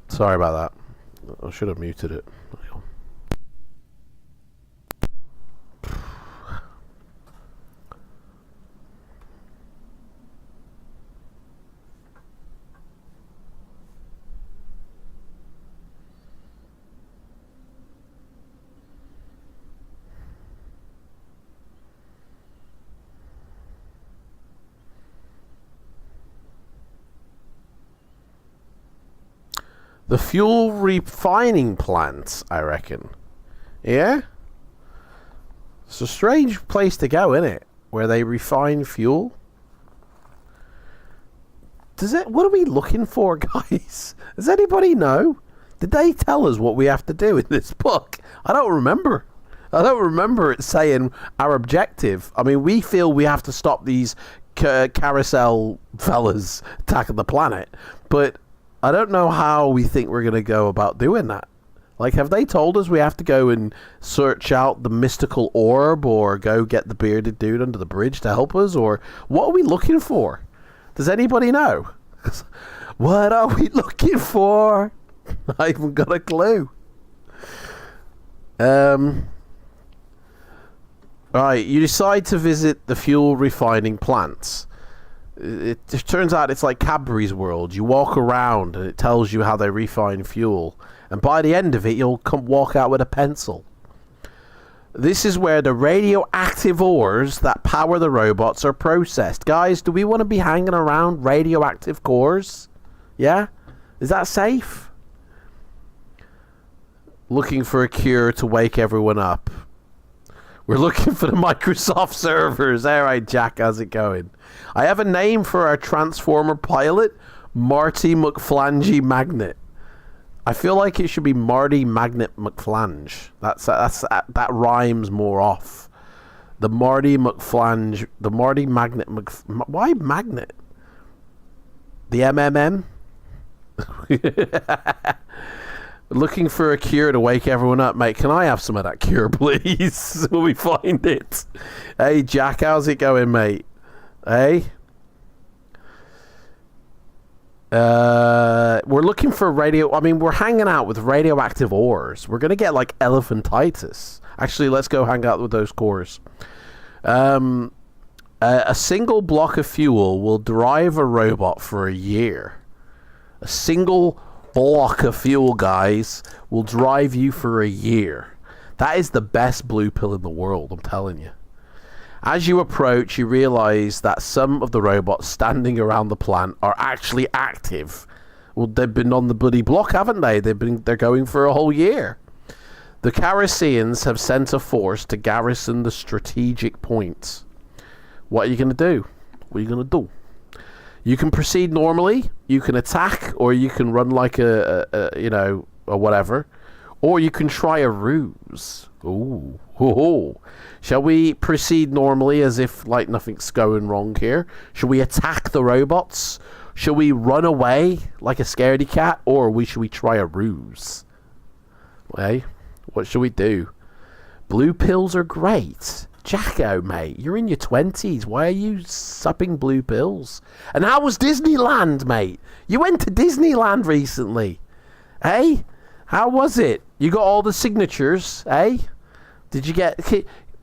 Sorry about that. I should have muted it. The fuel refining plant, I reckon. Yeah? It's a strange place to go, isn't it? Where they refine fuel. What are we looking for, guys? Does anybody know? Did they tell us what we have to do in this book? I don't remember. I don't remember it saying our objective. I mean, we feel we have to stop these carousel fellas attacking the planet, but I don't know how we think we're going to go about doing that. Like, have they told us we have to go and search out the mystical orb or go get the bearded dude under the bridge to help us? Or what are we looking for? Does anybody know? What are we looking for? I haven't got a clue. Right, you decide to visit the fuel refining plants. It turns out it's like Cadbury's World. You walk around and it tells you how they refine fuel. And by the end of it, you'll walk out with a pencil. This is where the radioactive ores that power the robots are processed. Guys, do we want to be hanging around radioactive cores? Yeah? Is that safe? Looking for a cure to wake everyone up. We're looking for the Microsoft servers. All right, Jack, how's it going? I have a name for our Transformer pilot, Marty McFlangy Magnet. I feel like it should be Marty Magnet McFlange. That rhymes more off. The Marty McFlange, the Marty Magnet why Magnet? The MMM? Looking for a cure to wake everyone up, mate. Can I have some of that cure, please? Will we find it? Hey, Jack, how's it going, mate? Hey? We're looking for we're hanging out with radioactive ores. We're going to get, like, elephantitis. Actually, let's go hang out with those cores. A single block of fuel will drive a robot for a year. A single block of fuel, guys, will drive you for a year. That is the best blue pill in the world, I'm telling you. As you approach, you realize that some of the robots standing around the plant are actually active. Well, they've been on the bloody block, haven't they? They're going for a whole year. The Carasians have sent a force to garrison the strategic point. What are you going to do? What are you going to do? You can proceed normally, you can attack, or you can run like a whatever. Or you can try a ruse. Ooh. Ho-ho. Shall we proceed normally as if like nothing's going wrong here? Should we attack the robots? Should we run away like a scaredy cat? Or should we try a ruse? Hey, what should we do? Blue pills are great. Jacko, mate, you're in your 20s. Why are you supping blue pills? And how was Disneyland, mate? You went to Disneyland recently. Hey? How was it? You got all the signatures, eh? Did you get...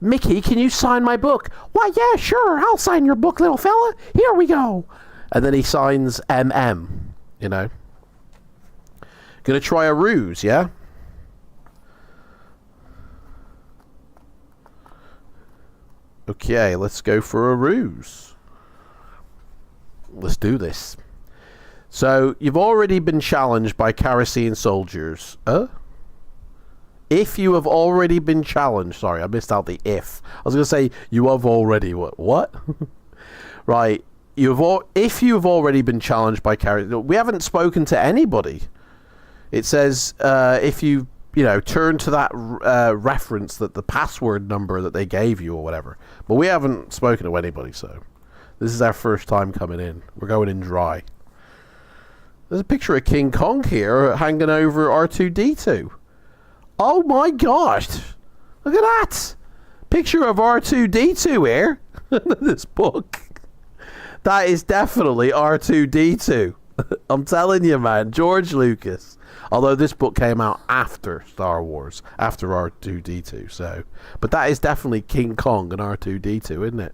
Mickey, can you sign my book? Why, yeah, sure. I'll sign your book, little fella. Here we go. And then he signs MM, you know. Gonna try a ruse, yeah? Okay, let's go for a ruse. Let's do this. So, you've already been challenged by Carasian soldiers. If you have already been challenged... Sorry, I missed out the if. I was going to say, you have already... What? Right. If you have already been challenged by Carasian... We haven't spoken to anybody. It says, if you turn to that reference, that the password number that they gave you or whatever. But we haven't spoken to anybody, so... This is our first time coming in. We're going in dry. There's a picture of King Kong here hanging over R2-D2. Oh my gosh! Look at that! Picture of R2-D2 here. This book. That is definitely R2-D2. I'm telling you, man. George Lucas. Although this book came out after Star Wars. After R2-D2, so... But that is definitely King Kong and R2-D2, isn't it?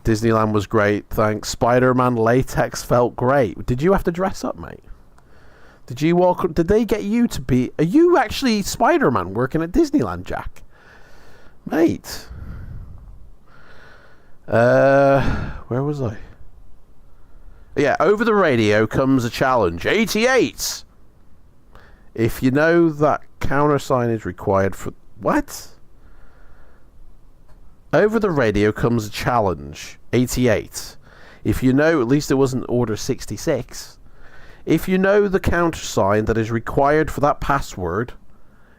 Disneyland was great, thanks. Spider-Man latex felt great. Did you have to dress up, mate? Did you walk... Did they get you to be... Are you actually Spider-Man working at Disneyland, Jack? Mate. Where was I? Yeah, over the radio comes a challenge. 88! If you know that countersign is required for... What? Over the radio comes a challenge. 88. If you know... At least it wasn't Order 66. If you know the countersign that is required for that password,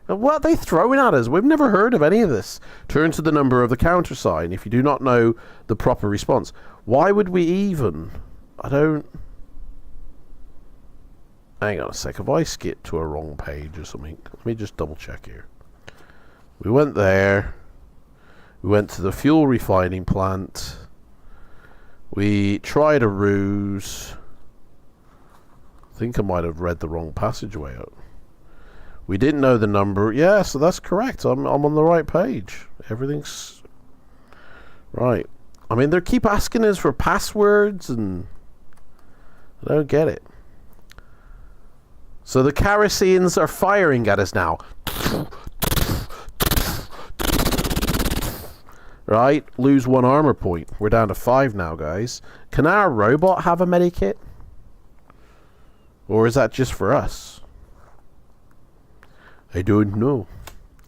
what are they throwing at us? We've never heard of any of this. Turn to the number of the countersign if you do not know the proper response. Why would we even? I don't... Hang on a sec. Have I skipped to a wrong page or something? Let me just double check here. We went there. We went to the fuel refining plant. We tried a ruse. I think I might have read the wrong passageway out. We didn't know the number. Yeah, so that's correct. I'm on the right page. Everything's right. I mean, they keep asking us for passwords, and I don't get it. So the Carasians are firing at us now. Right, lose 1 armor point. We're down to 5 now, guys. Can our robot have a medikit? Or is that just for us? I don't know.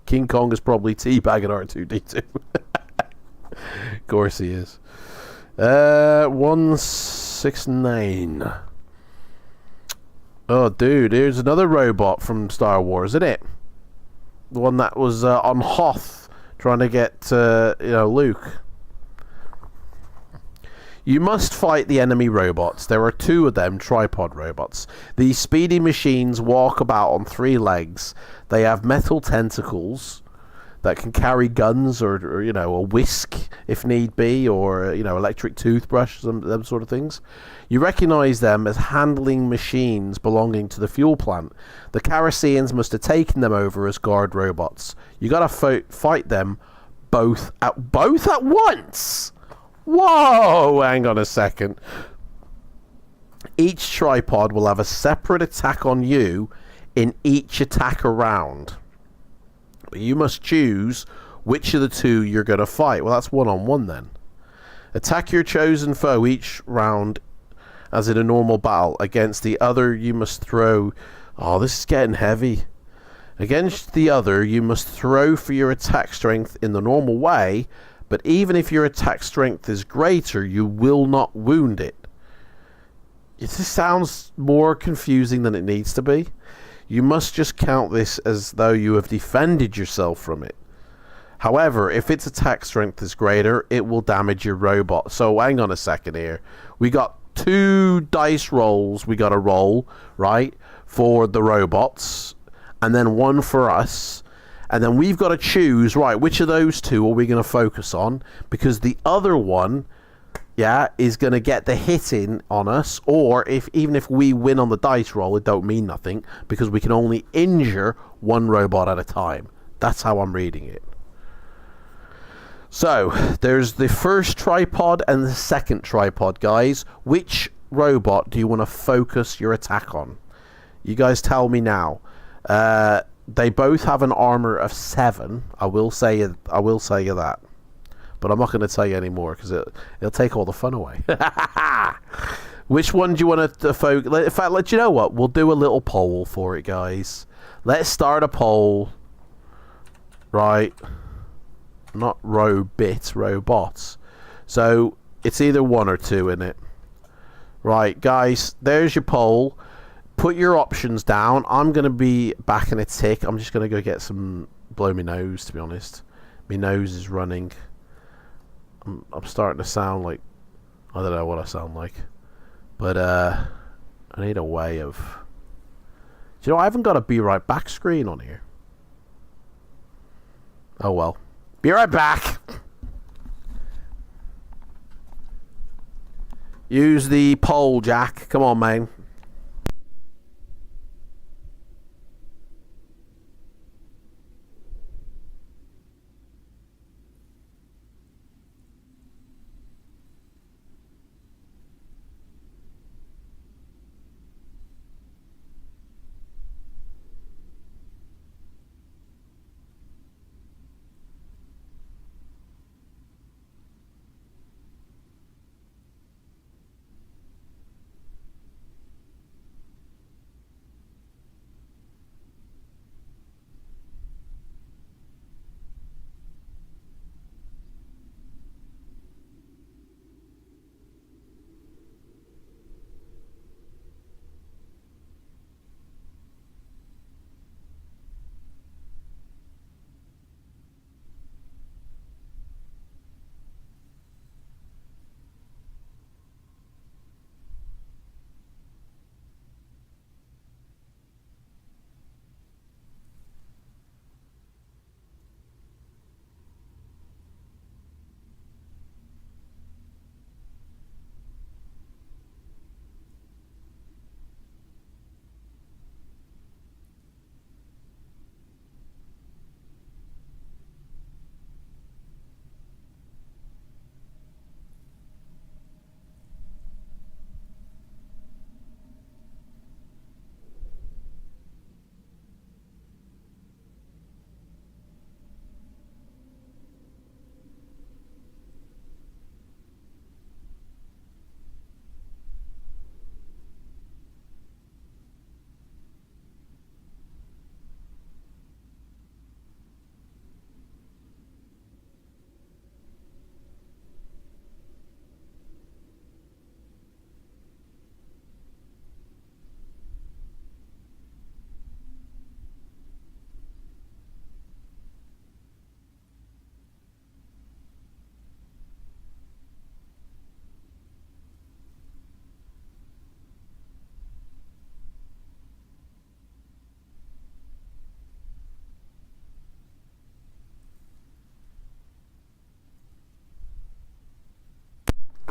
King Kong is probably teabagging R2-D2. Of course he is. 169. Oh, dude, here's another robot from Star Wars, isn't it? The one that was on Hoth, trying to get, Luke. You must fight the enemy robots. There are 2 of them, tripod robots. These speedy machines walk about on 3 legs. They have metal tentacles that can carry guns or a whisk if need be, or, electric toothbrush, them sort of things. You recognize them as handling machines belonging to the fuel plant. The Carasians must have taken them over as guard robots. You gotta fight them both at once! Whoa! Hang on a second. Each tripod will have a separate attack on you in each attack round. You must choose which of the 2 you're going to fight. Well, that's 1-on-1 then. Attack your chosen foe each round as in a normal battle. Against the other, you must throw... Oh, this is getting heavy. Against the other, you must throw for your attack strength in the normal way, but even if your attack strength is greater, you will not wound it. It just sounds more confusing than it needs to be. You must just count this as though you have defended yourself from it. However, if its attack strength is greater, it will damage your robot. So hang on a second here. We got 2 dice rolls we got to roll, right, for the robots, and then 1 for us. And then we've got to choose, right, which of those 2 are we going to focus on? Because the other one, is going to get the hit in on us. Or even if we win on the dice roll, it don't mean nothing, because we can only injure 1 robot at a time. That's how I'm reading it. So, there's the first tripod and the second tripod, guys. Which robot do you want to focus your attack on? You guys tell me now. They both have an armor of 7. I will say you that, but I'm not going to tell you anymore because it'll take all the fun away. Which one do you want to focus? In fact, you know what? We'll do a little poll for it, guys. Let's start a poll. Right, not robots. So it's either 1 or 2 in it. Right, guys. There's your poll. Put your options down. I'm going to be back in a tick. I'm just going to go get some... blow my nose, to be honest. My nose is running. I'm starting to sound like... I don't know what I sound like. But, I need a way of... Do you know, I haven't got a be right back screen on here. Oh, well. Be right back! Use the poll, Jack. Come on, man.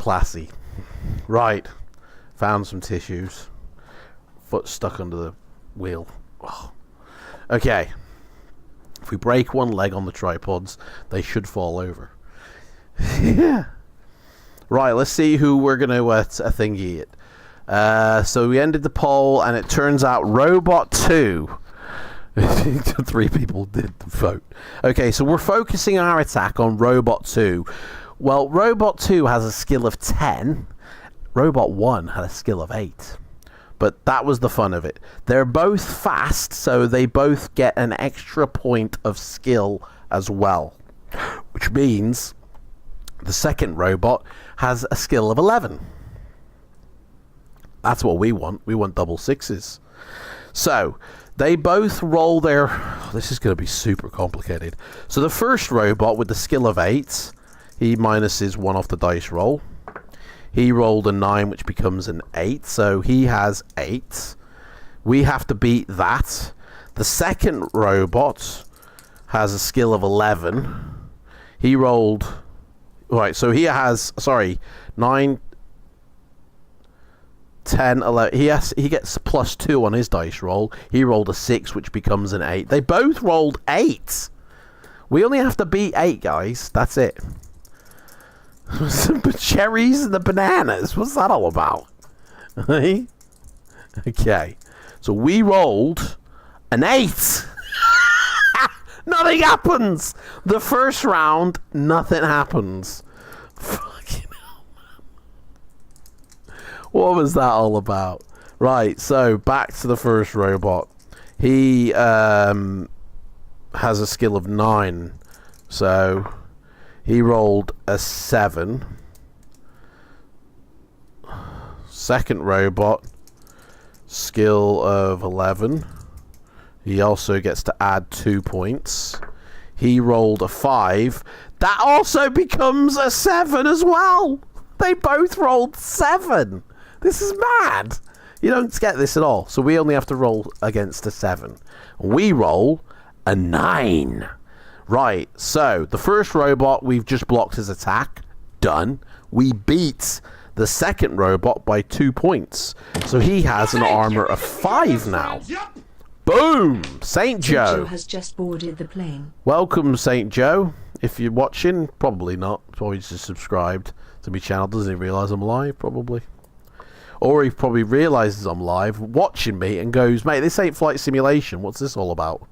classy. Right. Found some tissues. Foot stuck under the wheel. Oh. Okay. If we break one leg on the tripods, they should fall over. Yeah. Right, let's see who we're going to thingy it. So we ended the poll, and it turns out Robot 2. 3 people did vote. Okay, so we're focusing our attack on Robot 2. Well, Robot 2 has a skill of 10. Robot 1 had a skill of 8. But that was the fun of it. They're both fast, so they both get an extra point of skill as well. Which means the second robot has a skill of 11. That's what we want. We want double sixes. So they both roll their... This is going to be super complicated. So the first robot with the skill of 8, he minuses 1 off the dice roll. He rolled a 9, which becomes an 8. So he has 8. We have to beat that. The second robot has a skill of 11. He rolled... Right, so he has... Sorry, 9... 10, 11. He gets +2 on his dice roll. He rolled a 6, which becomes an 8. They both rolled 8. We only have to beat 8, guys. That's it. The cherries and the bananas. What's that all about? Okay. So we rolled an 8. Nothing happens. The first round, nothing happens. Fucking hell, man. What was that all about? Right, so back to the first robot. He has a skill of 9. So he rolled a 7. Second robot, skill of 11. He also gets to add 2 points. He rolled a 5. That also becomes a 7 as well. They both rolled 7. This is mad. You don't get this at all. So we only have to roll against a 7. We roll a 9. Right, so the first robot, we've just blocked his attack. Done. We beat the second robot by 2 points. So he has an armor of 5 now. Boom! Saint Joe has just boarded the plane. Welcome, Saint Joe. If you're watching, probably not. Probably just subscribed to my channel. Doesn't he realise I'm live? Probably. Or he probably realises I'm live, watching me, and goes, mate, this ain't Flight Simulation. What's this all about?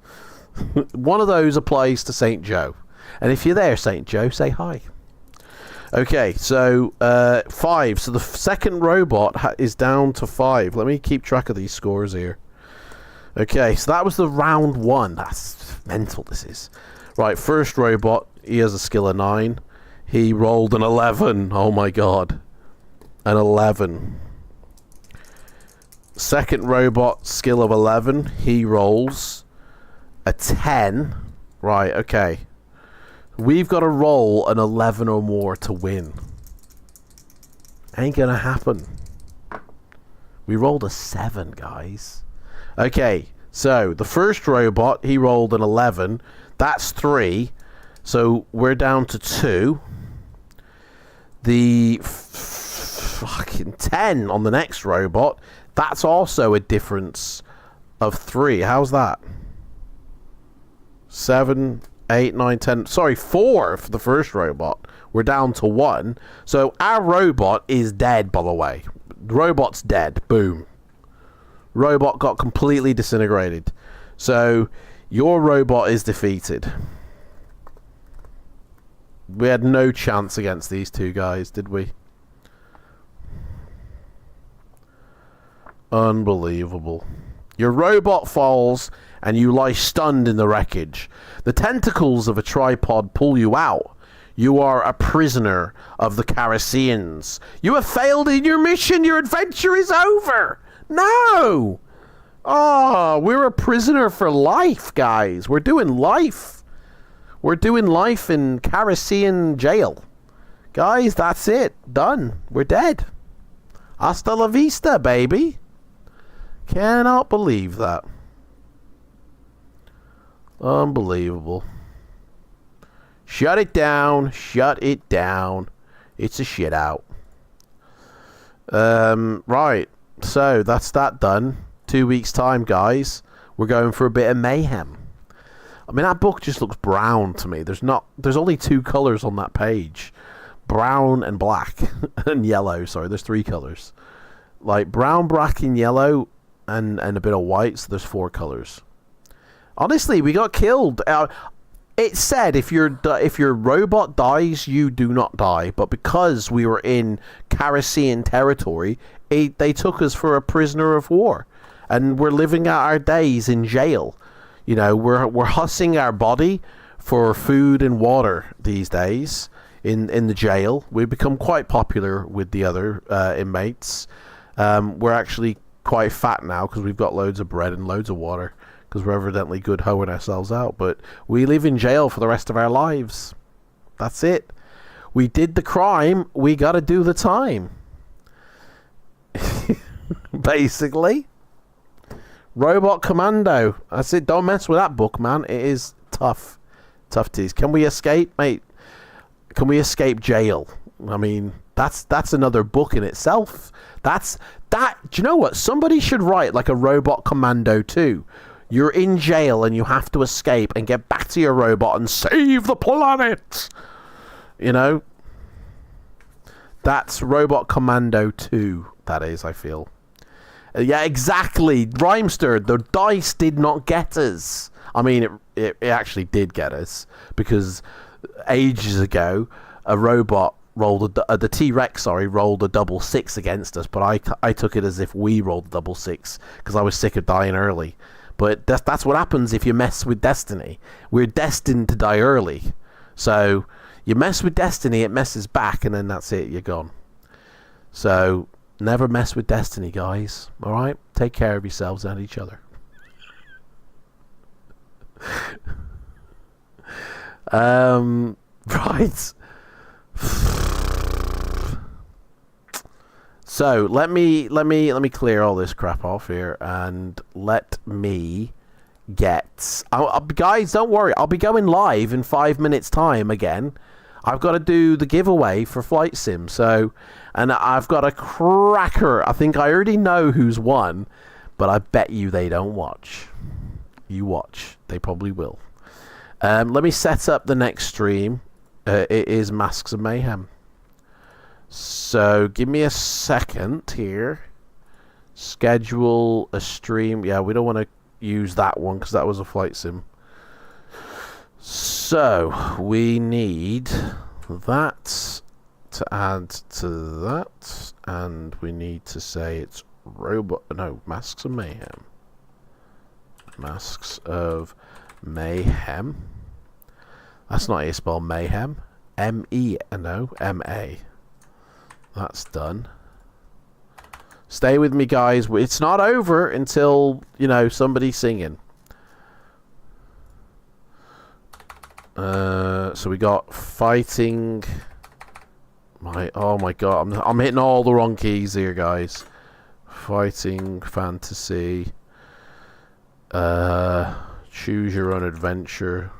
One of those applies to Saint Joe. And if you're there, Saint Joe, say hi. Okay, so 5. So the second robot is down to 5. Let me keep track of these scores here. Okay, so that was the round 1. That's mental, this is. Right, first robot, he has a skill of 9. He rolled an 11. Oh my god. An 11. Second robot, skill of 11. He rolls a 10. Right, okay. We've got to roll an 11 or more to win. Ain't gonna happen. We rolled a 7, guys. Okay, so the first robot, he rolled an 11. That's 3. So we're down to 2. The fucking 10 on the next robot, that's also a difference of 3. How's that? 7, 8, 9, 10. Sorry, 4 for the first robot. We're down to 1. So our robot is dead, by the way. The robot's dead. Boom. Robot got completely disintegrated. So your robot is defeated. We had no chance against these two guys, did we? Unbelievable. Your robot falls and you lie stunned in the wreckage. The tentacles of a tripod pull you out. You are a prisoner of the Carasians. You have failed in your mission. Your adventure is over. No! Oh, we're a prisoner for life, guys. We're doing life. We're doing life in Carasian jail. Guys, that's it. Done. We're dead. Hasta la vista, baby. Cannot believe that. Unbelievable. Shut it down. Shut it down. It's a shit out. Right. So that's that done. 2 weeks time, guys. We're going for a bit of mayhem. I mean, that book just looks brown to me. There's only 2 colors on that page. Brown and black. And yellow, sorry. There's 3 colors. Like brown, black, and yellow, and a bit of white, so there's 4 colors. Honestly, we got killed. It said if your robot dies, you do not die. But because we were in Carasian territory, they took us for a prisoner of war. And we're living out our days in jail. You know, we're hussing our body for food and water these days in the jail. We've become quite popular with the other inmates. We're actually quite fat now because we've got loads of bread and loads of water because we're evidently good hoeing ourselves out. But we live in jail for the rest of our lives. That's it. We did the crime. We got to do the time. Basically. Robot Commando. That's it. Don't mess with that book, man. It is tough. Tough tease. Can we escape, mate? Can we escape jail? I mean, that's another book in itself. Do you know what? Somebody should write like a Robot Commando 2. You're in jail and you have to escape and get back to your robot and save the planet. You know? That's Robot Commando 2, that is, I feel. Yeah, exactly. Rhymester, the dice did not get us. I mean, it actually did get us. Because ages ago, a robot rolled the T-Rex, rolled a 6 against us. But I took it as if we rolled a 6. Because I was sick of dying early. But that's what happens if you mess with destiny. We're destined to die early. So, you mess with destiny, it messes back. And then that's it, you're gone. So... never mess with destiny, guys. Alright? Take care of yourselves and each other. Right. So, let me clear all this crap off here and let me get... guys, don't worry. I'll be going live in 5 minutes' time again. I've got to do the giveaway for Flight Sim, so... and I've got a cracker. I think I already know who's won, but I bet you they don't watch. You watch. They probably will. Let me set up the next stream. It is Masks of Mayhem. So, give me a second here. Schedule a stream. Yeah, we don't want to use that one because that was a Flight Sim. So, we need that to add to that, and we need to say it's Masks of Mayhem. Masks of Mayhem. That's not how you spell mayhem. M-A. That's done. Stay with me, guys. It's not over until, somebody's singing. So we got fighting. Oh my god, I'm hitting all the wrong keys here, guys. Fighting fantasy. Choose your own adventure.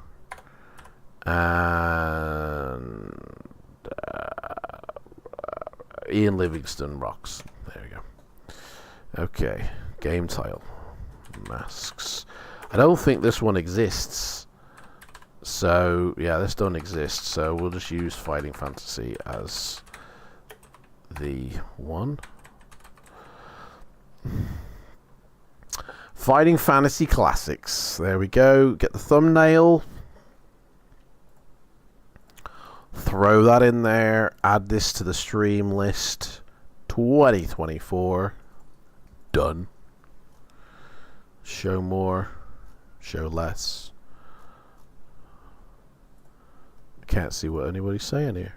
And Ian Livingston rocks. There we go. Okay, game title. Masks. I don't think this one exists. So, yeah, this don't exist, so we'll just use Fighting Fantasy as the one. Fighting Fantasy Classics. There we go. Get the thumbnail. Throw that in there. Add this to the stream list. 2024. Done. Show more. Show less. Can't see what anybody's saying here.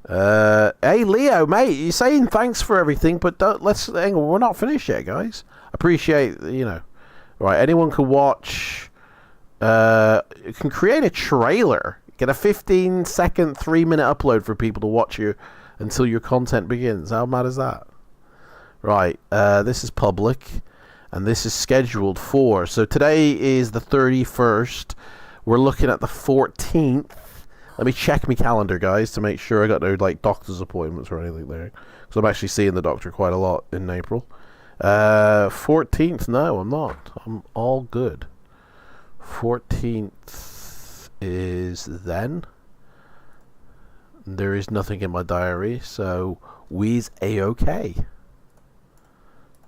Hey Leo, mate, you're saying thanks for everything, but hang on, we're not finished yet, guys. Appreciate, right? Anyone can watch. You can create a trailer. Get a 15-second, 3-minute upload for people to watch you until your content begins. How mad is that? Right. This is public, and this is scheduled for. So today is the 31st. We're looking at the 14th. Let me check my calendar, guys, to make sure I got no like doctor's appointments or anything there. Because I'm actually seeing the doctor quite a lot in April. 14th, no, I'm not. I'm all good. 14th is then. There is nothing in my diary, so we's a-okay.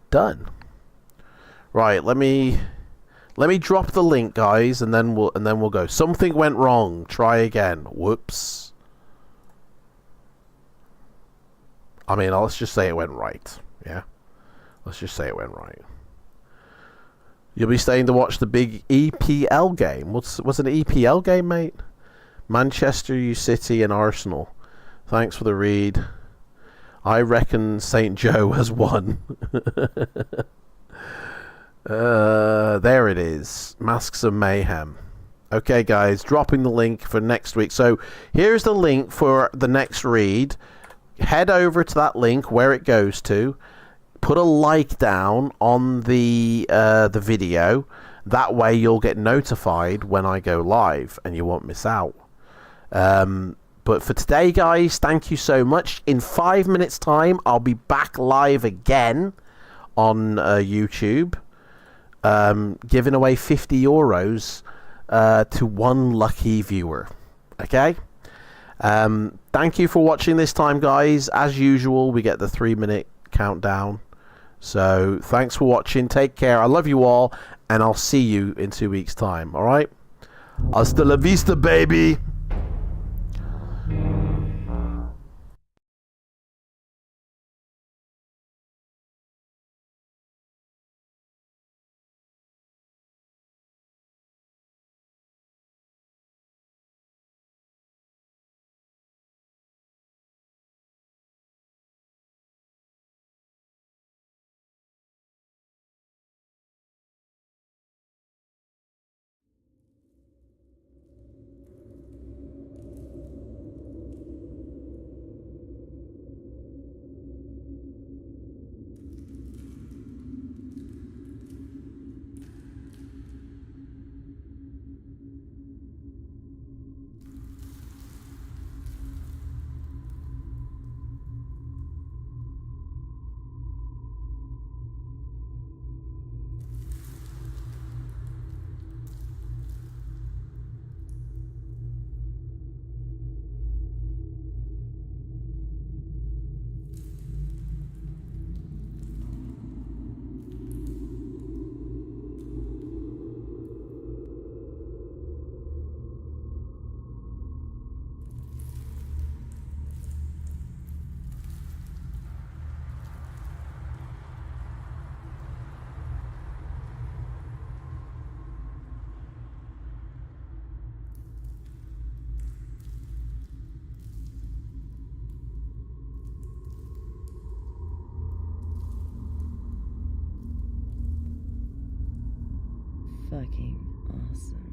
Done. Right, let me drop the link, guys, and then we'll go. Something went wrong. Try again. Whoops. I mean, let's just say it went right. Yeah. Let's just say it went right. You'll be staying to watch the big EPL game. What's an EPL game, mate? Manchester City and Arsenal. Thanks for the read. I reckon St. Joe has won. There it is. Masks of Mayhem. Okay, guys, dropping the link for next week. So here's the link for the next read. Head over to that link where it goes to. Put a like down on the video. That way you'll get notified when I go live and you won't miss out. But for today, guys, thank you so much. In 5 minutes' time, I'll be back live again on YouTube, giving away €50 to one lucky viewer. Okay? Thank you for watching this time, guys. As usual, we get the 3-minute countdown. So thanks for watching. Take care. I love you all, and I'll see you in 2 weeks' time. All right? Hasta la vista, baby. Fucking awesome.